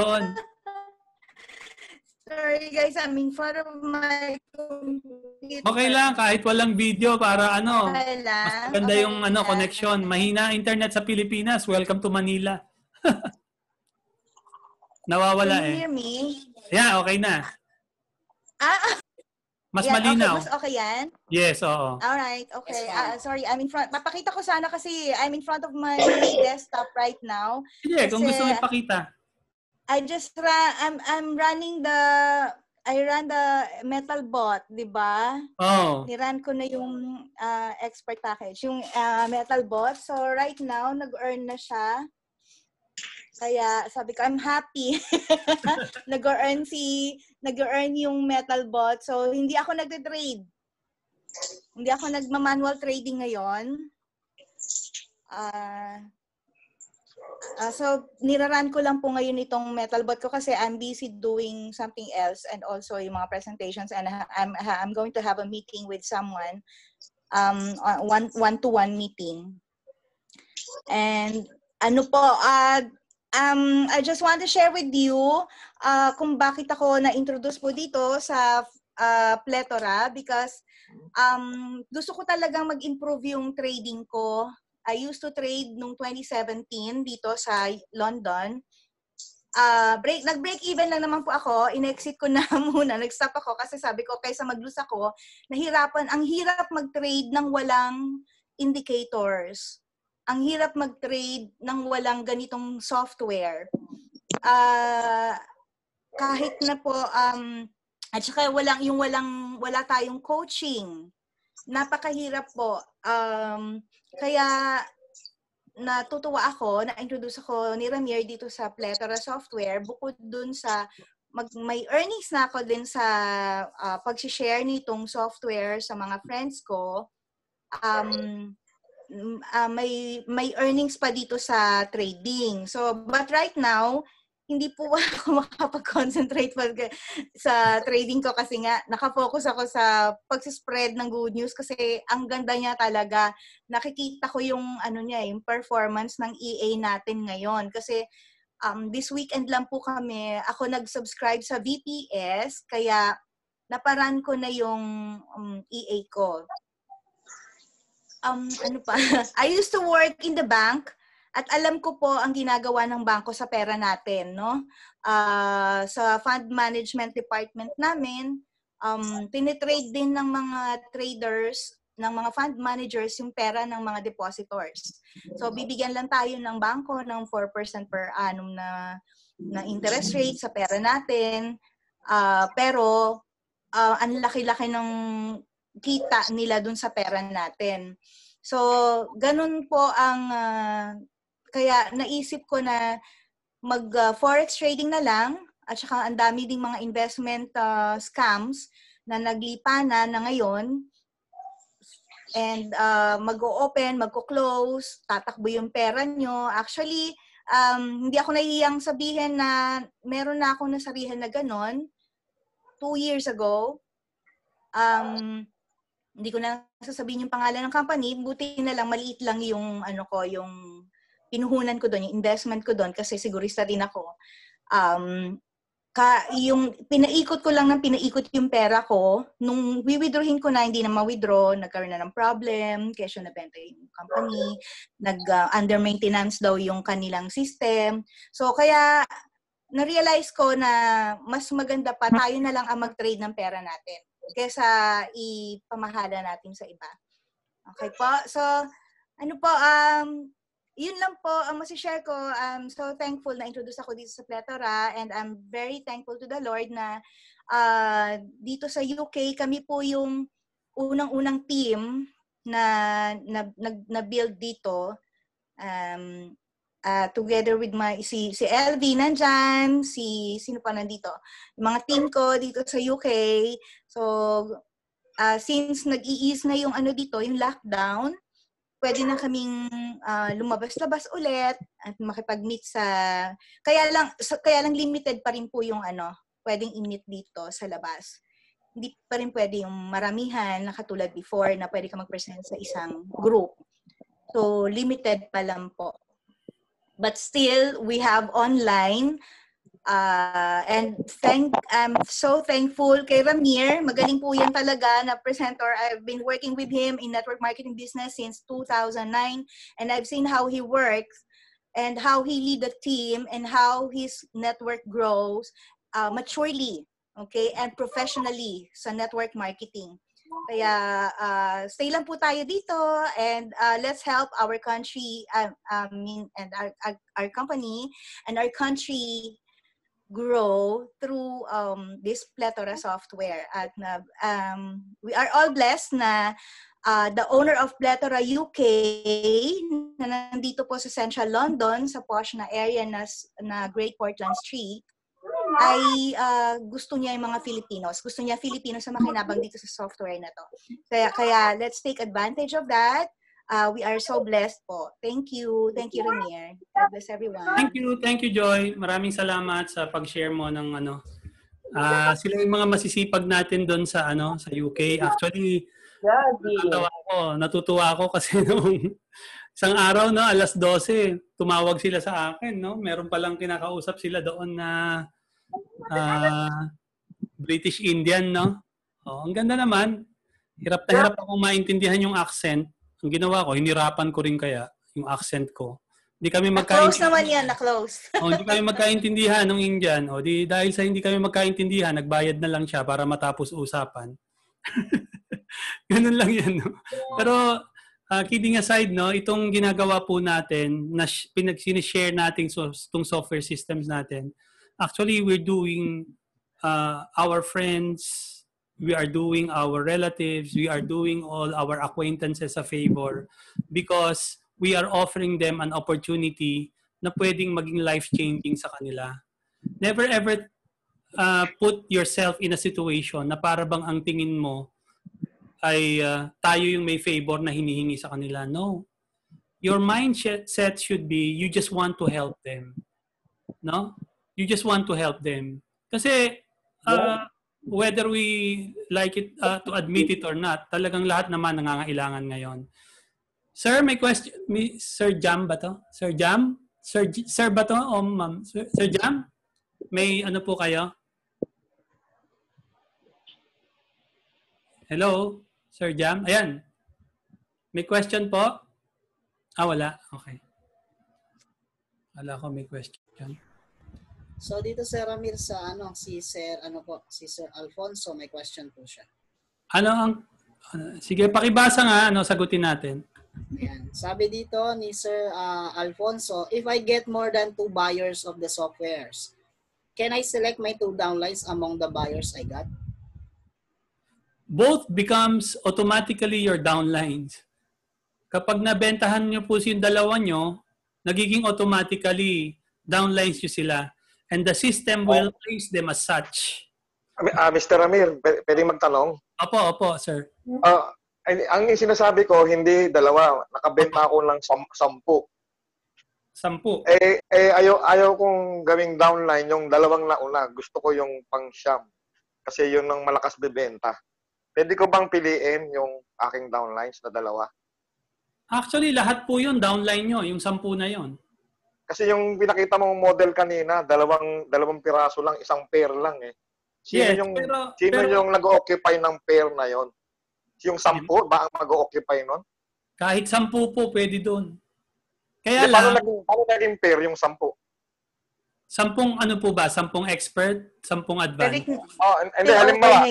Speaker 3: Sorry guys, I'm in front of my computer.
Speaker 5: Okay lang, kahit walang video para
Speaker 3: Okay lang.
Speaker 5: mas maganda yung connection. Mahina internet sa Pilipinas. Welcome to Manila. Nawawala
Speaker 3: Can you hear me?
Speaker 5: Yeah, okay na. Mas malinaw.
Speaker 3: Okay, okay yan?
Speaker 5: Yes, oo.
Speaker 3: Alright, okay. Sorry, I'm in front. Papakita ko sana kasi I'm in front of my desktop right now.
Speaker 5: Sige, kung gusto mo ipakita.
Speaker 3: I'm running I ran the MetalBot, di ba?
Speaker 5: Oh.
Speaker 3: Niran ko na yung expert package, yung MetalBot. So right now, nag-earn na siya. Kaya sabi ko, I'm happy. Nag-earn yung MetalBot. So hindi ako nagte-trade. Hindi ako nagma-manual trading ngayon. So niraran ko lang po ngayon itong MetalBot ko kasi I'm busy doing something else and also yung mga presentations, and I'm going to have a meeting with someone, one-to-one meeting. And I just want to share with you kung bakit ako na-introduce po dito sa Plethora, because gusto ko talagang mag-improve yung trading ko. I used to trade nung 2017 dito sa London. Nag-break even lang naman po ako. In-exit ko na muna. Nag-stop ako kasi sabi ko, kaysa mag-lose ako, ang hirap mag-trade ng walang indicators. Ang hirap mag-trade ng walang ganitong software. Kahit na po, at saka wala tayong coaching. Napakahirap po. Kaya natutuwa ako, na-introduce ako ni Ramir dito sa Plethora Software, bukod dun sa may earnings na ako din sa pag-share nitong software sa mga friends ko. May earnings pa dito sa trading. So, but right now, hindi po ako makapag-concentrate sa trading ko kasi nga nakafocus ako sa pag-spread ng good news kasi ang ganda niya talaga. Nakikita ko yung yung performance ng EA natin ngayon kasi this weekend lang po ako nag-subscribe sa VPS kaya naparan ko na yung EA ko. I used to work in the bank. At alam ko po ang ginagawa ng bangko sa pera natin, no? Sa fund management department namin, tinitrade din ng mga traders, ng mga fund managers yung pera ng mga depositors. So, bibigyan lang tayo ng bangko ng 4% per annum na interest rate sa pera natin. Pero, ang laki-laki ng kita nila dun sa pera natin. So, ganun po ang... Kaya naisip ko na mag-forex trading na lang at saka ang dami ding mga investment scams na naglipa na ngayon. And mag-o-open, mag-o-close, tatakbo yung pera nyo. Actually, hindi ako nahihiyang sabihin na meron na akong nasarihan na ganon 2 years ago. Hindi ko na sasabihin yung pangalan ng company. Buti na lang, maliit lang yung yung pinuhunan ko doon, yung investment ko doon kasi sigurista din ako. Yung pinaikot ko lang ng pinaikot yung pera ko, nung withdrawin ko na, hindi na ma-withdraw, nagkaroon na ng problem, kesyo nabenta yung company, under maintenance daw yung kanilang system. So, kaya na-realize ko na mas maganda pa tayo na lang ang mag-trade ng pera natin kaysa ipamahala natin sa iba. Okay po? So, yun lang po ang masishare ko. I'm so thankful na introduce ako dito sa Plethora and I'm very thankful to the Lord na dito sa UK kami po yung unang-unang team na build dito together with si LV nandyan, sino pa nandito? Yung mga team ko dito sa UK. So since nag-i-ease na yung dito, yung lockdown, pwede na kaming lumabas-labas ulit at makipag-meet kaya lang limited pa rin po yung pwedeng i-meet dito sa labas. Hindi pa rin pwede yung maramihan na katulad before na pwede ka mag-present sa isang group. So, limited pa lang po. But still, we have online. And I'm so thankful kay Ramir. Magaling po yan talaga na presenter. I've been working with him in network marketing business since 2009 and I've seen how he works and how he lead the team and how his network grows maturely, okay, and professionally sa network marketing. Kaya stay lang po tayo dito and let's help our country and our company and our country grow through this Plethora software. At we are all blessed na the owner of Plethora UK na nandito po sa Central London sa posh na area na Great Portland Street ay gusto niya yung mga Filipinos. Gusto niya Filipinos na makinabang dito sa software na to. Kaya let's take advantage of that. We are so blessed po. Thank you. Thank you, Ramir. God bless everyone.
Speaker 5: Thank you, Joy. Maraming salamat sa pag-share mo ng sila yung mga masisipag natin doon sa sa UK. Actually, natutuwa ako kasi nung isang araw, alas 12, tumawag sila sa akin, Meron palang kinakausap sila doon na British Indian, ang ganda naman. Hirap na hirap akong maintindihan yung accent. Ang ginawa ko, hinirapan ko rin kaya yung accent ko. Hindi kami magkaintindihan.
Speaker 3: Na-close naman yan, na-close.
Speaker 5: Hindi kami magkaintindihan ng Indian. Dahil sa hindi kami magkaintindihan, nagbayad na lang siya para matapos usapan. Ganun lang yan. Pero kidding aside, itong ginagawa po natin, na sinishare natin itong software systems natin, actually we're doing our friends, we are doing our relatives, we are doing all our acquaintances a favor because we are offering them an opportunity na pwedeng maging life-changing sa kanila. Never ever put yourself in a situation na para bang ang tingin mo ay tayo yung may favor na hinihingi sa kanila. No. Your mindset should be you just want to help them. No? You just want to help them. Kasi whether we like it to admit it or not, talagang lahat naman nangangailangan ngayon. Sir, may question. Sir Jam ba to? Sir Jam? Sir ba to? O ma'am? Sir Jam? May ano po kayo? Hello? Sir Jam? Ayan. May question po? Wala. Okay. Wala ko may question.
Speaker 2: So dito Sir Ramir sa si Sir Alfonso may question po siya.
Speaker 5: Sige, pakibasa nga sagutin natin.
Speaker 2: Ayan. Sabi dito ni Sir Alfonso, if I get more than 2 buyers of the softwares, can I select my 2 downlines among the buyers I got?
Speaker 5: Both becomes automatically your downlines. Kapag nabentahan nyo po yung dalawa nyo, nagiging automatically downlines nyo sila. And the system will place them as such.
Speaker 7: Mr. Ramir, pwedeng magtanong?
Speaker 5: Opo, sir.
Speaker 7: Ang sinasabi ko, hindi dalawa. Nakabenta ako ng 10.
Speaker 5: 10.
Speaker 7: Ayaw kong gawing downline yung dalawang nauna. Gusto ko yung pang-siyam. Kasi yun ang malakas bibenta. Pwede ko bang piliin yung aking downlines na dalawa?
Speaker 5: Actually, lahat po yun, downline nyo. Yung 10 na yun.
Speaker 7: Kasi yung pinakita mong model kanina, dalawang piraso lang, isang pair lang eh. Sino yung nag-occupy ng pair na yon? Yung 10 ba ang mag-occupy nun?
Speaker 5: Kahit 10 po, pwede doon. Kaya lang...
Speaker 7: Paano naging pair yung 10?
Speaker 5: 10 ano po ba? 10 expert? 10 advanced?
Speaker 7: Hindi, halimbawa.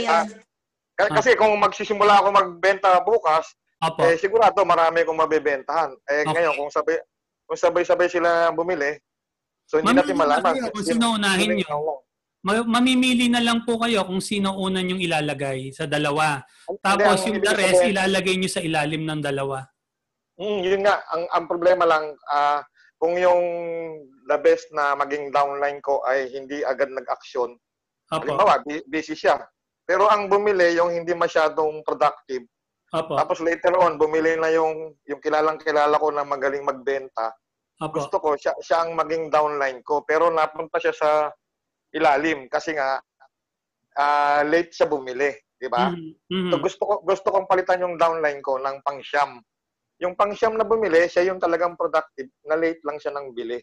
Speaker 7: Kasi kung magsisimula ako magbenta bukas, sigurado marami akong mabibentahan. Ngayon, kung sabay-sabay sila bumili, so hindi natin malaman.
Speaker 5: Kung sino unahin nyo. Mamimili na lang po kayo kung sino una nyong ilalagay sa dalawa. Tapos yung the rest, ilalagay nyo sa ilalim ng dalawa.
Speaker 7: Yun nga. Ang problema lang, kung yung the best na maging downline ko ay hindi agad nag-aksyon, halimbawa, busy siya. Pero ang bumili, yung hindi masyadong productive, tapos later on, bumili na yung kilalang-kilala ko na magaling magbenta, gusto ko, siya ang maging downline ko. Pero napunta siya sa ilalim kasi nga late siya bumili, di ba? So gusto kong palitan yung downline ko ng pang-siyam. Yung pang-siyam na bumili, siya yung talagang productive, na late lang siya ng bili.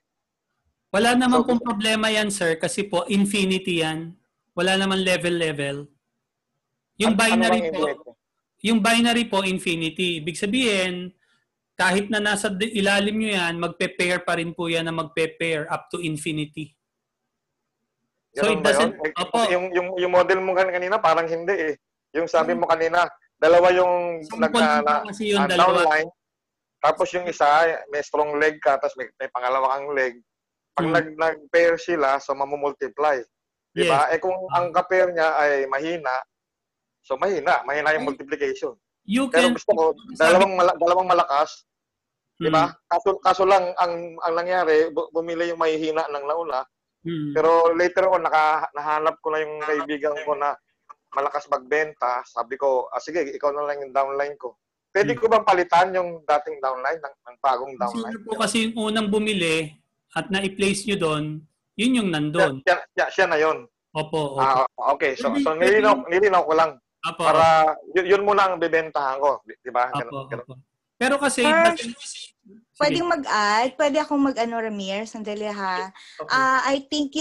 Speaker 5: Wala naman pong problema yan, sir, kasi po infinity yan. Wala naman level. Yung binary po infinity. Ibig sabihin, kahit na nasa ilalim nyo yan, magpe-pair pa rin po yan na magpe-pair up to infinity. So it doesn't...
Speaker 7: Yung model mo kanina parang hindi eh. Yung sabi mo kanina, dalawa yung downline, tapos yung isa, may strong leg ka, tapos may pangalawa kang leg. Pag nag-pair sila, so mamumultiply. Diba?
Speaker 5: Yes.
Speaker 7: Kung ang ka-pair niya ay mahina, so mahina yung multiplication. Pero gusto ko, dalawang malakas. Diba? Kaso lang, ang nangyari, bumili yung mahihina ng nauna. Pero later on, nahanap ko na yung kaibigan ko na malakas magbenta. Sabi ko, sige, ikaw na lang yung downline ko. Pwede ko bang palitan yung dating downline ng bagong downline?
Speaker 5: Sino po kasi yung unang bumili at na-i-place nyo doon, yun yung nandun.
Speaker 7: Siya na yun.
Speaker 5: Opo.
Speaker 7: Okay. So nilinaw ko lang. Para yun muna ang bibentahan ko. Diba?
Speaker 5: Pero kasi...
Speaker 3: Pwedeng mag-add? Pwede akong Ramir? Sandali ha. I think,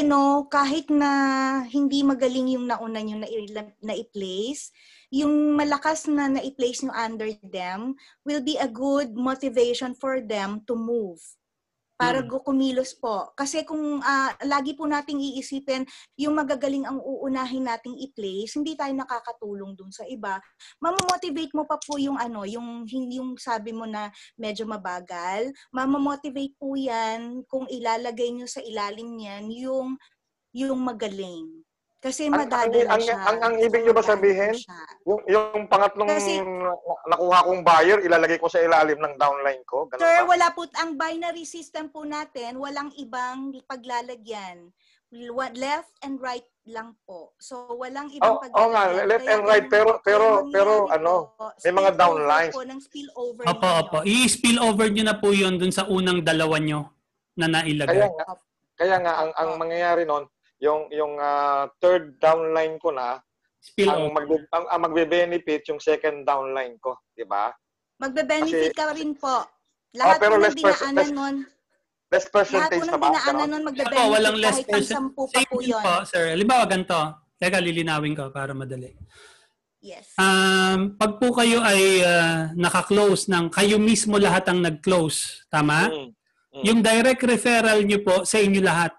Speaker 3: kahit na hindi magaling yung nauna nyo na i-place, yung malakas na na-i-place nyo under them will be a good motivation for them to move. Para kumilos po. Kasi kung lagi po nating iisipin, yung magagaling ang uunahin nating i-place, hindi tayo nakakatulong dun sa iba. Mamamotivate mo pa po yung yung sabi mo na medyo mabagal. Mamamotivate po yan kung ilalagay nyo sa ilalim niyan yung magaling. Kasi madadala siya.
Speaker 7: Ang ibig nyo ba sabihin, yung pangatlong nakuha kong buyer, ilalagay ko sa ilalim ng downline ko? Ganun
Speaker 3: Sir,
Speaker 7: ba?
Speaker 3: wala po, ang binary system po natin, walang ibang paglalagyan. Left and right lang po. So, walang ibang paglalagyan.
Speaker 7: Oo nga, left and right, pero ano, may mga downlines.
Speaker 3: Ng spillover
Speaker 5: Opo. I-spillover nyo na po yun dun sa unang dalawa nyo na nailagay.
Speaker 7: Kaya nga, ang mangyayari nun, yung third downline ko na, ang magbe-benefit yung second downline ko, di ba?
Speaker 3: Magbe-benefit ka rin po. Lahat po ng dinaanan nun.
Speaker 7: Less percentage na ba?
Speaker 3: Lahat po ng dinaanan nun magbe-benefit
Speaker 5: walang less
Speaker 3: kahit ang 10 pa po yun.
Speaker 5: Po, sir. Halimbawa ganito. Teka, lilinawin ko para madali.
Speaker 3: Yes.
Speaker 5: Pag po kayo ay naka-close ng kayo mismo lahat ang nag-close, tama? Yung direct referral nyo po sa inyo lahat.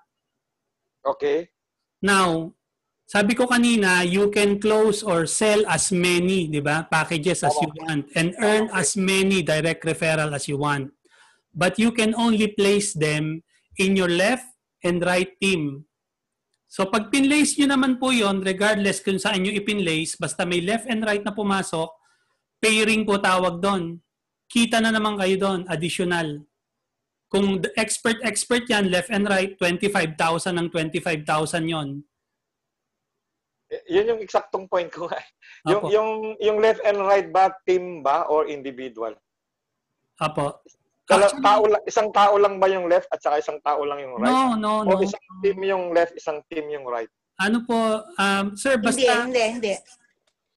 Speaker 7: Okay.
Speaker 5: Now, sabi ko kanina, you can close or sell as many, di ba, packages as you want and earn as many direct referral as you want. But you can only place them in your left and right team. So pag pinlace nyo naman po yon, regardless kung saan nyo ipinlace, basta may left and right na pumasok, pairing po tawag doon. Kita na naman kayo doon, additional. Kung expert yan, left and right, 25,000 ng 25,000 yon.
Speaker 7: Yun yung eksaktong point ko. Yung left and right ba, team ba, or individual?
Speaker 5: Apo.
Speaker 7: Isang tao lang ba yung left at saka isang tao lang yung right?
Speaker 5: No.
Speaker 7: O isang team yung left, isang team yung right?
Speaker 5: Ano po, sir, basta...
Speaker 3: Hindi.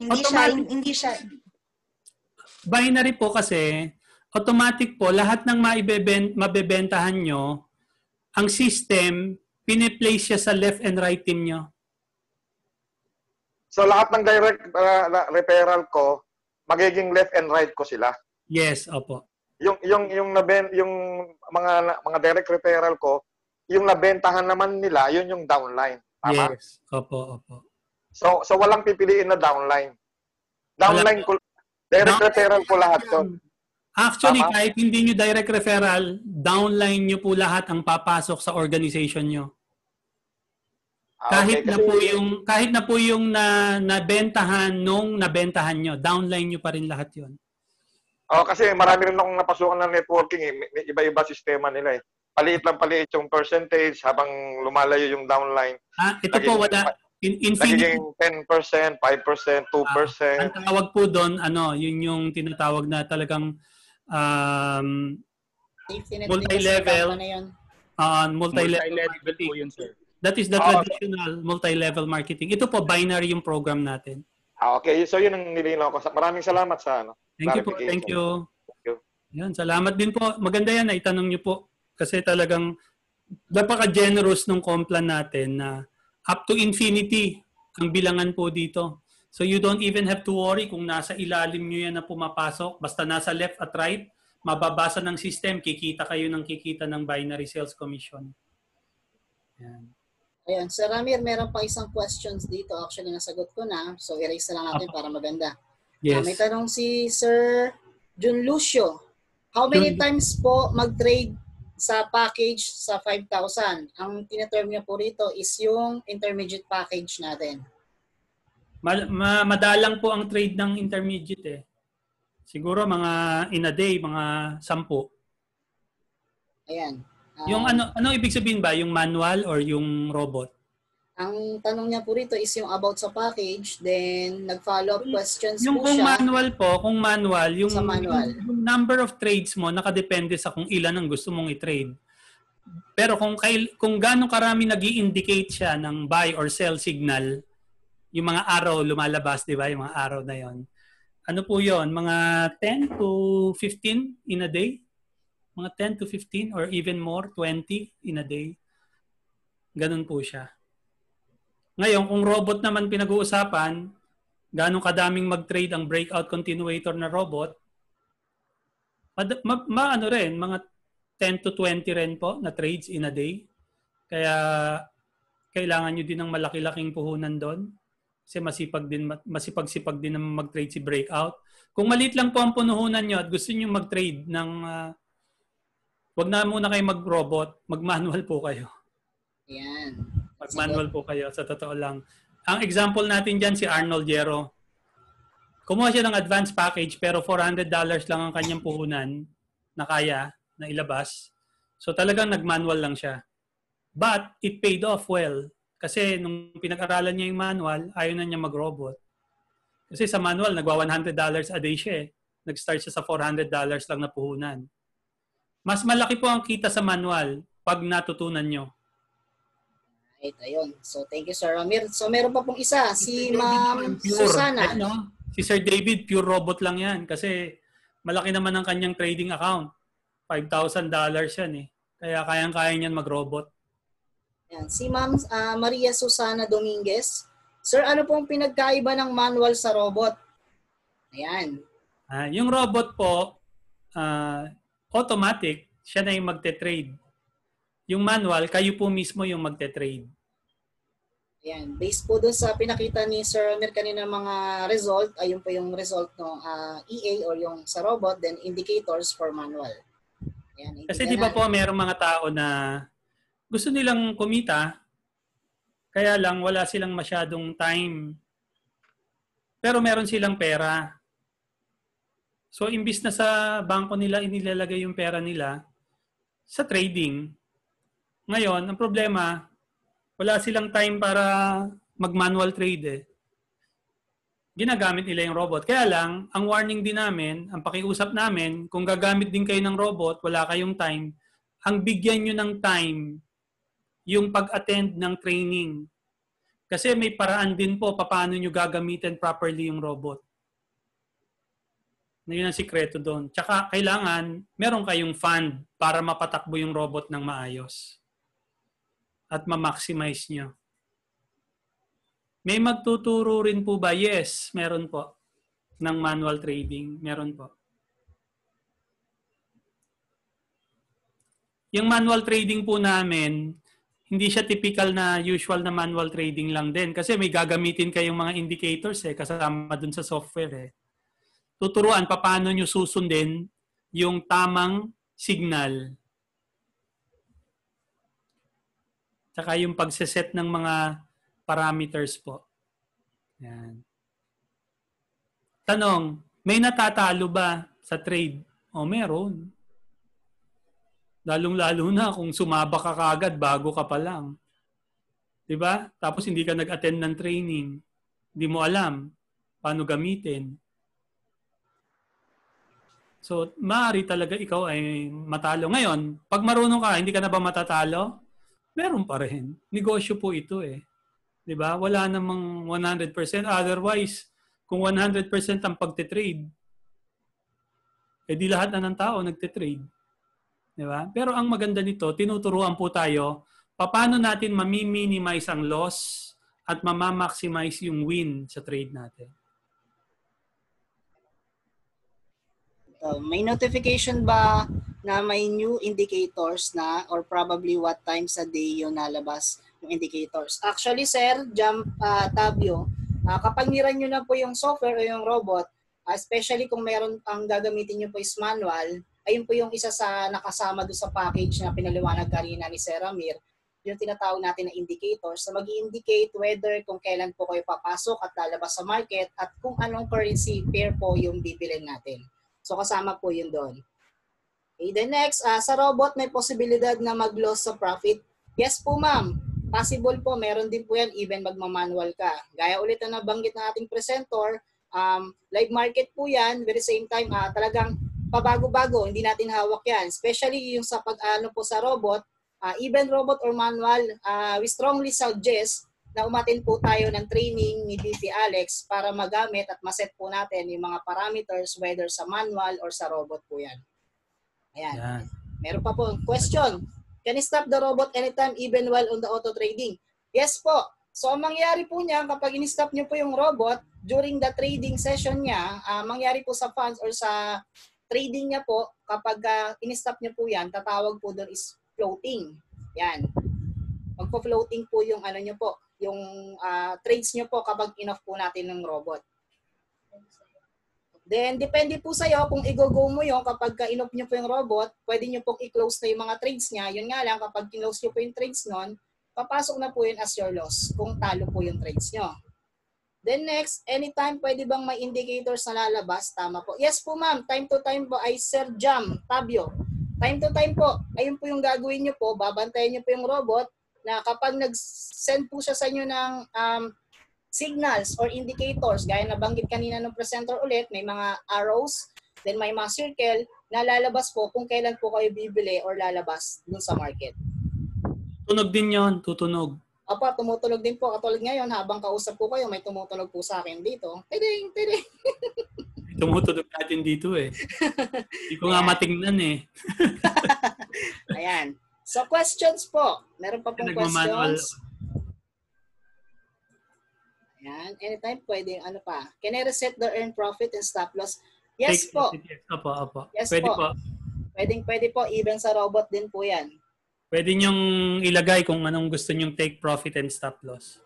Speaker 3: Hindi siya.
Speaker 5: Binary po kasi, automatic po, lahat ng mabebentahan nyo, ang system, piniplace siya sa left and right team nyo. So
Speaker 7: lahat ng direct referral ko, magiging left and right ko sila?
Speaker 5: Yes, opo.
Speaker 7: Yung mga direct referral ko, yung nabentahan naman nila, yun yung downline. Tama?
Speaker 5: Yes, opo.
Speaker 7: So walang pipiliin na downline. Downline ko, direct referral ko lahat yun.
Speaker 5: Actually, kahit hindi nyo direct referral, downline nyo po lahat ang papasok sa organization nyo. Kahit na po yung nabentahan nung nabentahan nyo, downline nyo pa rin lahat yun.
Speaker 7: Kasi marami rin akong napasukan ng networking. May iba-iba sistema nila eh. Paliit yung percentage habang lumalayo yung downline.
Speaker 5: Ito po wala.
Speaker 7: Nagiging 10%, 5%, 2%.
Speaker 5: Ang tawag po doon, yun yung tinatawag na talagang multi-level
Speaker 8: po yun, sir.
Speaker 5: That is the traditional multi-level marketing. Ito po, binary yung program natin.
Speaker 7: Okay, so yun ang nilinaw ko. Maraming salamat sa
Speaker 5: Thank you. Yan, salamat din po. Maganda yan na itanong nyo po. Kasi talagang napaka-generous ng Complan natin na up to infinity ang bilangan po dito. So you don't even have to worry kung nasa ilalim nyo yan na pumapasok. Basta nasa left at right, mababasa ng system, kikita kayo ng binary sales commission. Yan.
Speaker 2: Ayan, Sir Ramir, meron pa isang questions dito. Actually, nasagot ko na. So, erase na lang natin para maganda.
Speaker 5: Yes.
Speaker 2: May tanong si Sir Jun Lucio. How many times po mag-trade sa package sa 5,000? Ang tineterm niya po rito is yung intermediate package natin.
Speaker 5: Madalang po ang trade ng intermediate eh. Siguro mga in a day, mga 10.
Speaker 2: Ayan.
Speaker 5: Yung ano ibig sabihin ba? Yung manual or yung robot?
Speaker 2: Ang tanong niya po rito is yung about sa package, then nag-follow up questions
Speaker 5: yung
Speaker 2: po
Speaker 5: siya. Kung manual, yung number of trades mo nakadepende sa kung ilan ang gusto mong i-trade. Pero kung gaano karami nag-i-indicate siya ng buy or sell signal, yung mga arrow lumalabas, di ba? Yung mga arrow na yon. Ano po yon? Mga 10 to 15 in a day? Mga 10 to 15 or even more, 20 in a day. Ganun po siya. Ngayon, kung robot naman pinag-uusapan, ganong kadaming mag-trade ang breakout continuator na robot, mga 10 to 20 rin po na trades in a day. Kaya kailangan nyo din ng malaki-laking puhunan doon. Kasi masipag-sipag din na mag-trade si breakout. Kung maliit lang po ang punuhunan nyo at gusto nyo mag-trade ng wag na muna kayo mag-robot, mag-manual po kayo.
Speaker 2: Yan.
Speaker 5: Mag-manual po kayo, sa totoo lang. Ang example natin dyan si Arnold Yero. Kumuha siya ng advance package pero $400 lang ang kanyang puhunan na kaya na ilabas. So talagang nag-manual lang siya. But it paid off well. Kasi nung pinag-aralan niya yung manual, ayaw na niya mag-robot. Kasi sa manual, nagwa $100 a day siya eh. Nag-start siya sa $400 lang na puhunan. Mas malaki po ang kita sa manual pag natutunan nyo.
Speaker 2: Right, ayun. So, thank you, Sir Ramir. So, meron pa pong isa, si Ma'am Susana.
Speaker 5: Si Sir David, pure robot lang yan. Kasi malaki naman ang kanyang trading account. $5,000 yan eh. Kaya kayang-kaya niyan mag-robot.
Speaker 2: Yan. Si Ma'am Maria Susana Dominguez. Sir, ano pong pinagkaiba ng manual sa robot? Ayan.
Speaker 5: Yung robot po, automatic, siya na yung magte-trade. Yung manual, kayo po mismo yung magte-trade.
Speaker 2: Ayan. Based po dun sa pinakita ni Sir Ramir kanina mga result, ayun po yung result ng EA or yung sa robot, then indicators for manual. Ayan,
Speaker 5: kasi di ba po mayroong mga tao na gusto nilang kumita, kaya lang wala silang masyadong time. Pero meron silang pera. So, imbis na sa bangko nila inilalagay yung pera nila sa trading. Ngayon, ang problema, wala silang time para mag-manual trade eh. Ginagamit nila yung robot. Kaya lang, ang warning din namin, ang pakiusap namin, kung gagamit din kayo ng robot, wala kayong time, ang bigyan nyo ng time yung pag-attend ng training. Kasi may paraan din po paano nyo gagamitin properly yung robot. Yun ang sikreto doon. Tsaka kailangan meron kayong fund para mapatakbo yung robot ng maayos. At ma-maximize nyo. May magtuturo rin po ba? Yes, meron po. Ng manual trading. Meron po. Yung manual trading po namin, hindi siya typical na usual na manual trading lang din. Kasi may gagamitin kayong mga indicators eh, kasama dun sa software eh. Tuturuan paano nyo susundin yung tamang signal. Tsaka yung pagseset ng mga parameters po. Yan. Tanong, may natatalo ba sa trade? O meron. Lalong-lalo na kung sumaba ka kagad bago ka pa lang. Diba? Tapos hindi ka nag-attend ng training. Hindi mo alam paano gamitin. So, maaari talaga ikaw ay matalo. Ngayon, pag marunong ka, hindi ka na ba matatalo? Meron pa rin. Negosyo po ito eh. Diba? Wala namang 100%. Otherwise, kung 100% ang pagtitrade, eh di lahat na ng tao nagtitrade. Diba? Pero ang maganda nito, tinuturuan po tayo paano natin mami-minimize ang loss at mamamaximize yung win sa trade natin.
Speaker 2: May notification ba na may new indicators na or probably what times a day yung nalabas yung indicators? Actually, Sir Tabio, kapag niran nyo na po yung software o yung robot, especially kung meron ang gagamitin nyo po is manual, ayun po yung isa sa nakasama doon sa package na pinaliwanag kanina ni Sir Ramir, yung tinatawag natin na indicators na mag-indicate whether kung kailan po kayo papasok at lalabas sa market at kung anong currency pair po yung bibilin natin. So kasama po yun doon. Okay, then next, sa robot may posibilidad na mag-loss sa profit. Yes po ma'am, possible po, meron din po yan even magmamanual ka. Gaya ulit na nabanggit ng ating presenter, live market po yan, very same time, talagang pabago-bago, hindi natin hawak yan. Especially yung sa pag-ano po sa robot, even robot or manual, we strongly suggest na umatin po tayo ng training ni VP Alex para magamit at maset po natin yung mga parameters whether sa manual or sa robot po yan. Ayan. Yeah. Meron pa po. Question. Can you stop the robot anytime even while on the auto trading? Yes po. So, ang mangyari po niya kapag in-stop niyo po yung robot during the trading session niya, mangyari po sa funds or sa trading niya po, kapag in-stop niyo po yan, tatawag po doon is floating. Yan. Magpo-floating po yung ano niyo po, yung trades nyo po kapag in-off po natin ng robot. Then, depende po sa'yo kung i-go mo yun kapag in-off nyo po yung robot, pwede nyo pong i-close na yung mga trades niya. Yun nga lang, kapag close nyo po yung trades nun, papasok na po yun as your loss kung talo po yung trades nyo. Then next, anytime pwede bang may indicators na lalabas? Tama po. Yes po ma'am, time to time po ay Sir Jam, Tabio. Time to time po, ayun po yung gagawin nyo po, babantayan nyo po yung robot na kapag nag-send po siya sa inyo ng signals or indicators, gaya na banggit kanina ng presenter ulit, may mga arrows, then may mga circle na lalabas po kung kailan po kayo bibili or lalabas dun sa market.
Speaker 5: Tunog din yon, tutunog.
Speaker 2: Opo, tumutunog din po. Katulad ngayon, habang kausap po kayo, may tumutunog po sa akin dito. Tiding, tiding.
Speaker 5: Tumutunog natin dito eh. Hindi ko nga matingnan eh.
Speaker 2: Ayan. So, questions po. Meron pa pong questions. Ayan. Anytime pwede, ano pa. Can I reset the earn profit and stop loss? Yes po.
Speaker 5: Opo.
Speaker 2: Yes
Speaker 5: Pwede po.
Speaker 2: Pwede po. Even sa robot din po yan.
Speaker 5: Pwede nyong ilagay kung anong gusto nyong take profit and stop loss.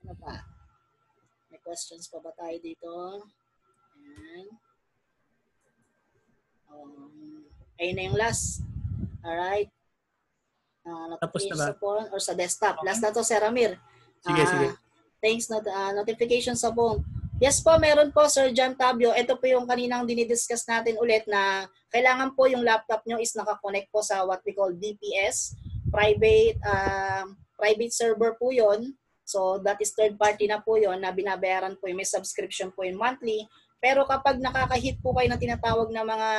Speaker 2: Ano pa? May questions pa ba tayo dito? Ayan. Ayun na yung last. Alright.
Speaker 5: Tapos na ba?
Speaker 2: Or sa desktop. Okay. Last na to, Sir Ramir.
Speaker 5: Sige.
Speaker 2: Thanks, notification sa phone. Yes po, meron po, Sir John Tabio. Ito po yung kaninang dinidiscuss natin ulit na kailangan po yung laptop nyo is nakakonect po sa what we call DPS. Private server po yon. So that is third party na po yon na binabayaran po yung may subscription po yung monthly. Pero kapag nakaka-hit po kayo ng tinatawag na mga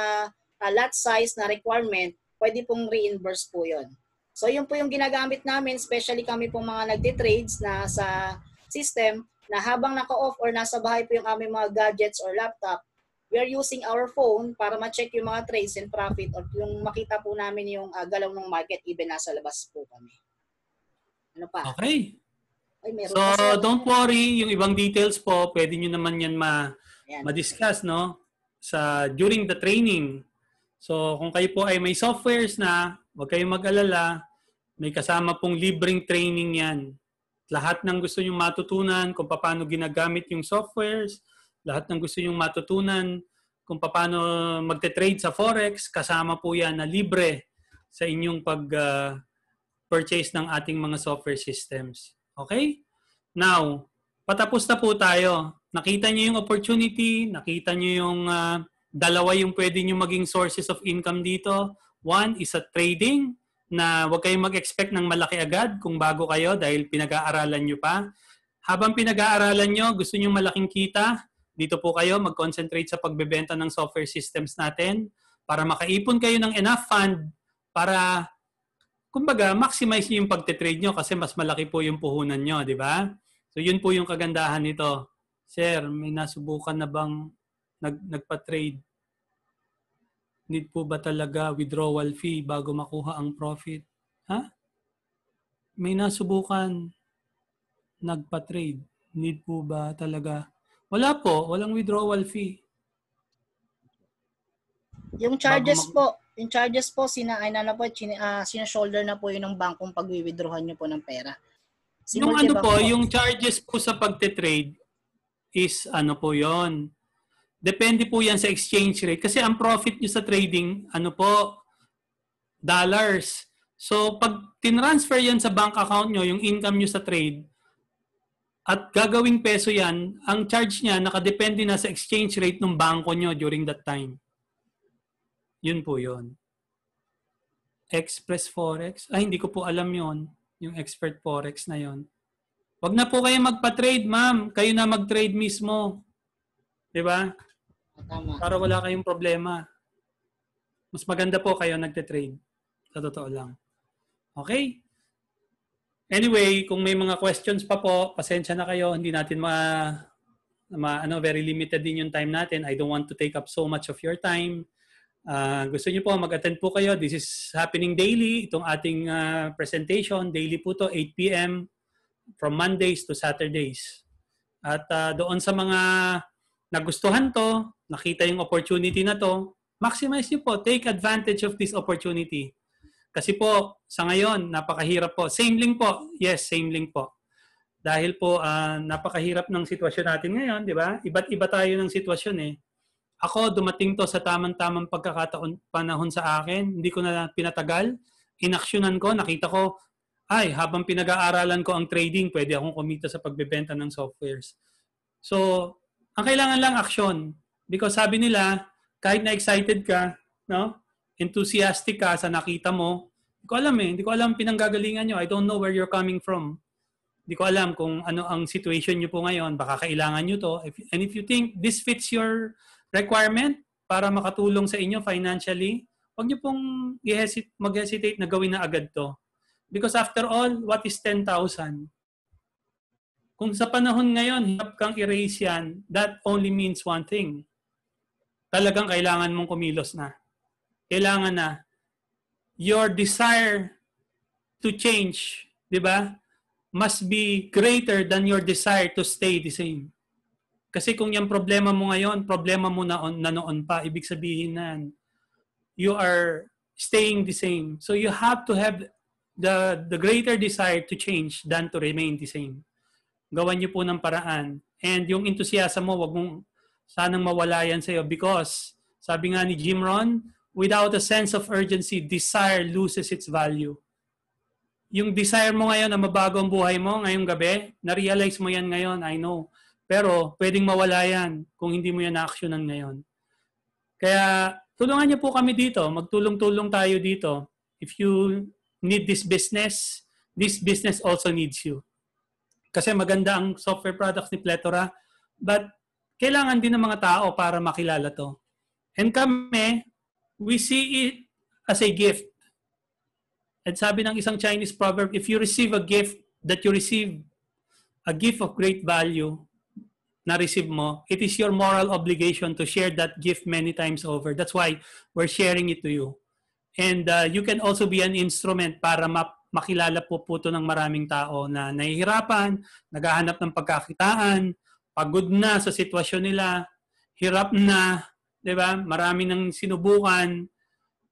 Speaker 2: lot size na requirement, pwede pong reimburse po yon. So yun po yung ginagamit namin, especially kami pong mga nagtitrades na sa system, na habang naka-off or nasa bahay po yung aming mga gadgets or laptop, we are using our phone para ma-check yung mga trades and profit or yung makita po namin yung galaw ng market even nasa labas po kami. Ano pa?
Speaker 5: Okay.
Speaker 2: Ay,
Speaker 5: so, don't worry. Yung ibang details po, pwede nyo naman yan ma-discuss, no? During the training. So, kung kayo po ay may softwares na, huwag kayong mag-alala, may kasama pong libreng training yan. Lahat ng gusto nyong matutunan kung paano ginagamit yung softwares, lahat ng gusto nyong matutunan kung paano magte-trade sa Forex, kasama po yan na libre sa inyong purchase ng ating mga software systems. Okay? Now, patapos na po tayo. Nakita nyo yung opportunity, nakita nyo yung dalawa yung pwede nyo maging sources of income dito. One is a trading, na huwag kayong mag-expect ng malaki agad kung bago kayo dahil pinag-aaralan nyo pa. Habang pinag-aaralan nyo, gusto nyo malaking kita, dito po kayo mag-concentrate sa pagbebenta ng software systems natin para makaipon kayo ng enough fund para, kumbaga, maximize nyo yung pagtitrade nyo kasi mas malaki po yung puhunan nyo, di ba? So, yun po yung kagandahan nito. Sir, may nasubukan na bang nagpa-trade? Need po ba talaga withdrawal fee bago makuha ang profit? Ha? May nasubukan nagpa-trade. Need po ba talaga? Wala po. Walang withdrawal fee.
Speaker 2: Yung charges sina-shoulder na po yun ng bankong pag-withdrawhan nyo po ng pera.
Speaker 5: Yung yung charges po sa pagte-trade is po yon. Depende po yan sa exchange rate. Kasi ang profit nyo sa trading, dollars. So, pag tinransfer yan sa bank account nyo, yung income nyo sa trade, at gagawing peso yan, ang charge niya nakadepende na sa exchange rate ng banko nyo during that time. Yun po yun. Express Forex? Hindi ko po alam yon. Yung expert Forex na yon. Wag na po kayo magpa-trade, ma'am. Kayo na mag-trade mismo. Diba?
Speaker 2: Tama.
Speaker 5: Para wala kayong problema. Mas maganda po kayo nagte-trade. Sa totoo lang. Okay? Anyway, kung may mga questions pa po, pasensya na kayo. Hindi natin very limited din yung time natin. I don't want to take up so much of your time. Gusto niyo po mag-attend po kayo. This is happening daily. Itong ating presentation. Daily po to 8 p.m. from Mondays to Saturdays. At doon sa mga nagustuhan to, nakita yung opportunity na to, maximize nyo po. Take advantage of this opportunity. Kasi po, sa ngayon, napakahirap po. Same link po. Yes, same link po. Dahil po, napakahirap ng sitwasyon natin ngayon, di ba? Iba't iba tayo ng sitwasyon eh. Ako, dumating to sa tamang-tamang panahon sa akin. Hindi ko na pinatagal. inaksyonan ko, nakita ko, ay, habang pinag-aaralan ko ang trading, pwede akong kumita sa pagbebenta ng softwares. So, ang kailangan lang aksyon. Because sabi nila, kahit na excited ka, no? Enthusiastic ka sa nakita mo, hindi ko alam pinanggagalingan nyo. I don't know where you're coming from. Hindi ko alam kung ano ang situation nyo po ngayon. Baka kailangan nyo to. And if you think this fits your requirement para makatulong sa inyo financially, huwag nyo pong mag-hesitate na gawin na agad to. Because after all, what is 10,000? Kung sa panahon ngayon, hirap kang erase yan, that only means one thing. Talagang kailangan mong kumilos na. Kailangan na. Your desire to change, di ba, must be greater than your desire to stay the same. Kasi kung yung problema mo ngayon, problema mo na noon pa, ibig sabihin na you are staying the same. So you have to have the greater desire to change than to remain the same. Gawan niyo po ng paraan. And yung enthusiasm mo, wag mong sanang mawala yan sa'yo because, sabi nga ni Jim Rohn, without a sense of urgency, desire loses its value. Yung desire mo ngayon na mabago ang buhay mo ngayong gabi, na-realize mo yan ngayon, I know. Pero pwedeng mawala yan kung hindi mo yan na-actionan ngayon. Kaya tulungan niyo po kami dito. Magtulong-tulong tayo dito. If you need this business also needs you. Kasi maganda ang software products ni Plethora, but kailangan din ng mga tao para makilala to. And kami, we see it as a gift. At sabi ng isang Chinese proverb, if you receive a gift, that you receive a gift of great value na receive mo, it is your moral obligation to share that gift many times over. That's why we're sharing it to you. And you can also be an instrument para makilala po ito ng maraming tao na nahihirapan, naghahanap ng pagkakitaan, pagod na sa sitwasyon nila, hirap na, di ba? Marami nang sinubukan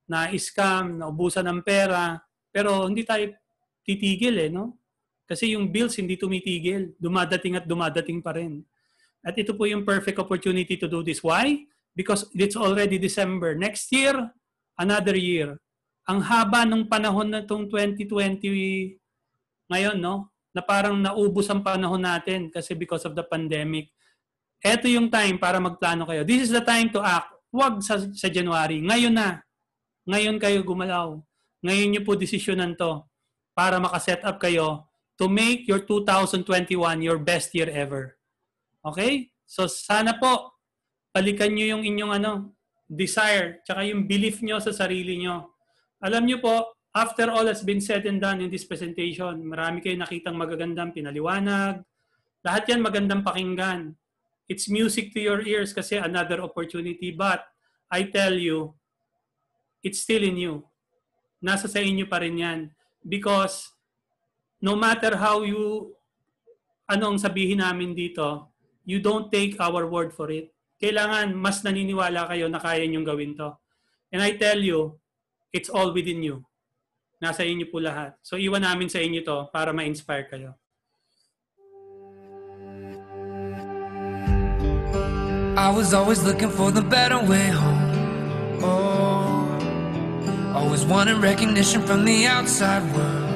Speaker 5: na scam, na ubusan ng pera, pero hindi tayo titigil no? Kasi yung bills hindi tumitigil, dumadating at dumadating pa rin. At ito po yung perfect opportunity to do this. Why? Because it's already December. Next year, another year. Ang haba ng panahon na itong 2020 ngayon, no? Na parang naubos ang panahon natin kasi because of the pandemic. Ito yung time para magplano kayo. This is the time to act. Huwag sa January. Ngayon na. Ngayon kayo gumalaw. Ngayon nyo po desisyonan to para makaset up kayo to make your 2021 your best year ever. Okay? So sana po balikan nyo yung inyong desire tsaka yung belief nyo sa sarili nyo. Alam nyo po, after all has been said and done in this presentation, marami kayo nakitang magagandang pinaliwanag. Lahat yan magandang pakinggan. It's music to your ears kasi another opportunity. But I tell you, it's still in you. Nasa sa inyo pa rin yan. Because no matter how anong sabihin namin dito, you don't take our word for it. Kailangan mas naniniwala kayo na kaya niyong gawin to. And I tell you, it's all within you. Nasa inyo po lahat. So iwan namin sa inyo to para ma-inspire kayo.
Speaker 8: I was always looking for the better way home. Oh, always wanted recognition from the outside world.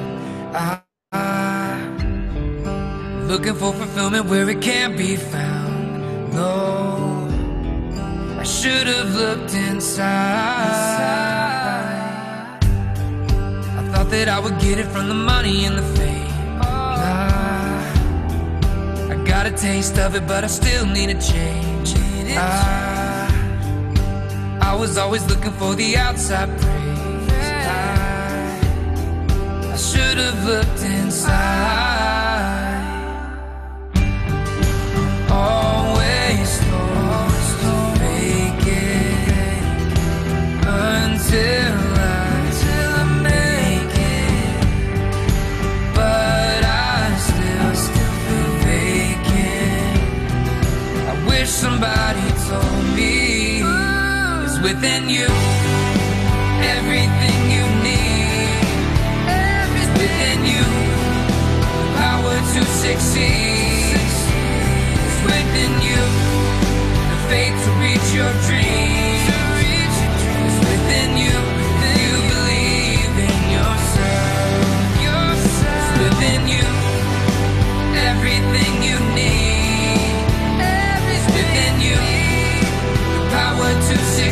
Speaker 8: Looking for fulfillment where it can't be found. No, I should have looked inside. I thought that I would get it from the money and the fame. I got a taste of it, but I still need a change. I was always looking for the outside praise. I should have looked inside. Always thought to make it until I make it, but I still feel vacant. I wish somebody told me it's within you. Everything you need is within you. The power to succeed within you, the faith to reach your dreams is within you. You believe in yourself.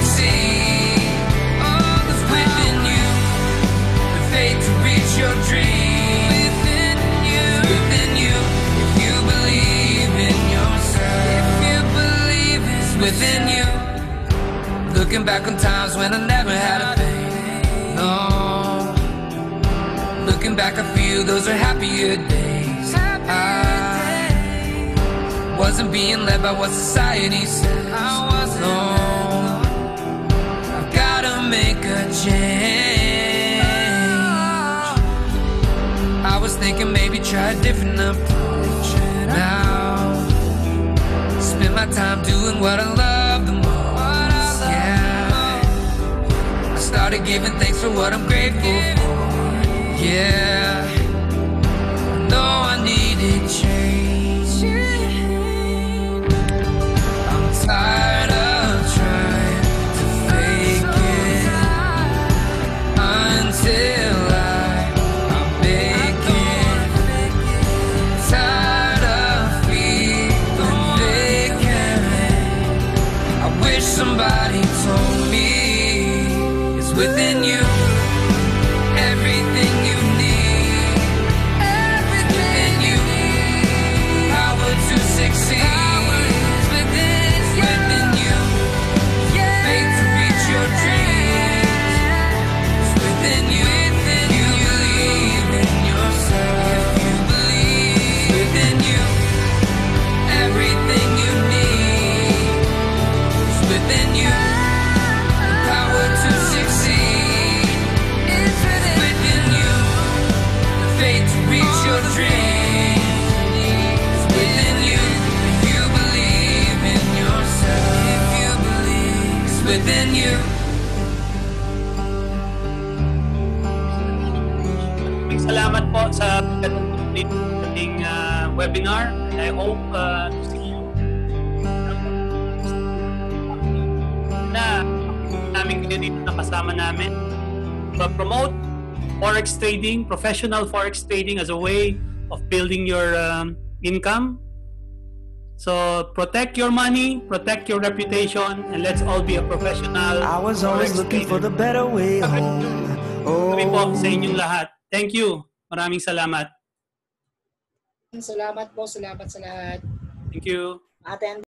Speaker 8: succeed. Oh, there's within you the faith to reach your dream. Within you, if you believe in yourself. If you believe it's within you. Looking back on times when I never had a thing. No. Looking back, I feel those are happier days. I wasn't being led by what society says. No. I've gotta make a change. I was thinking maybe try a different approach. Now, spend my time doing what I love the most. I started giving thanks for what I'm grateful for. Yeah, I know I needed change. I'm tired of trying to fake it until I'm making. Tired of feeling vacant. I wish somebody told me within you, everything you need, everything you need, power to succeed, within you, faith to reach your dreams, within you, you believe in yourself, if you believe, within you, everything you need, within you. Power to succeed is within you. The faith to reach your dreams is within you. If you believe in yourself, if you believe it's within you.
Speaker 5: Salamat po sa ating webinar. I hope to see you na namin kayo dito na kasama namin. Promote forex trading, professional forex trading as a way of building your income. So protect your money, protect your reputation, and let's all be a professional.
Speaker 9: I was always looking for the better way home.
Speaker 5: Kami po sa inyong lahat. Thank you. Maraming salamat.
Speaker 2: Salamat po, salamat sa lahat.
Speaker 5: Thank you.
Speaker 2: Attend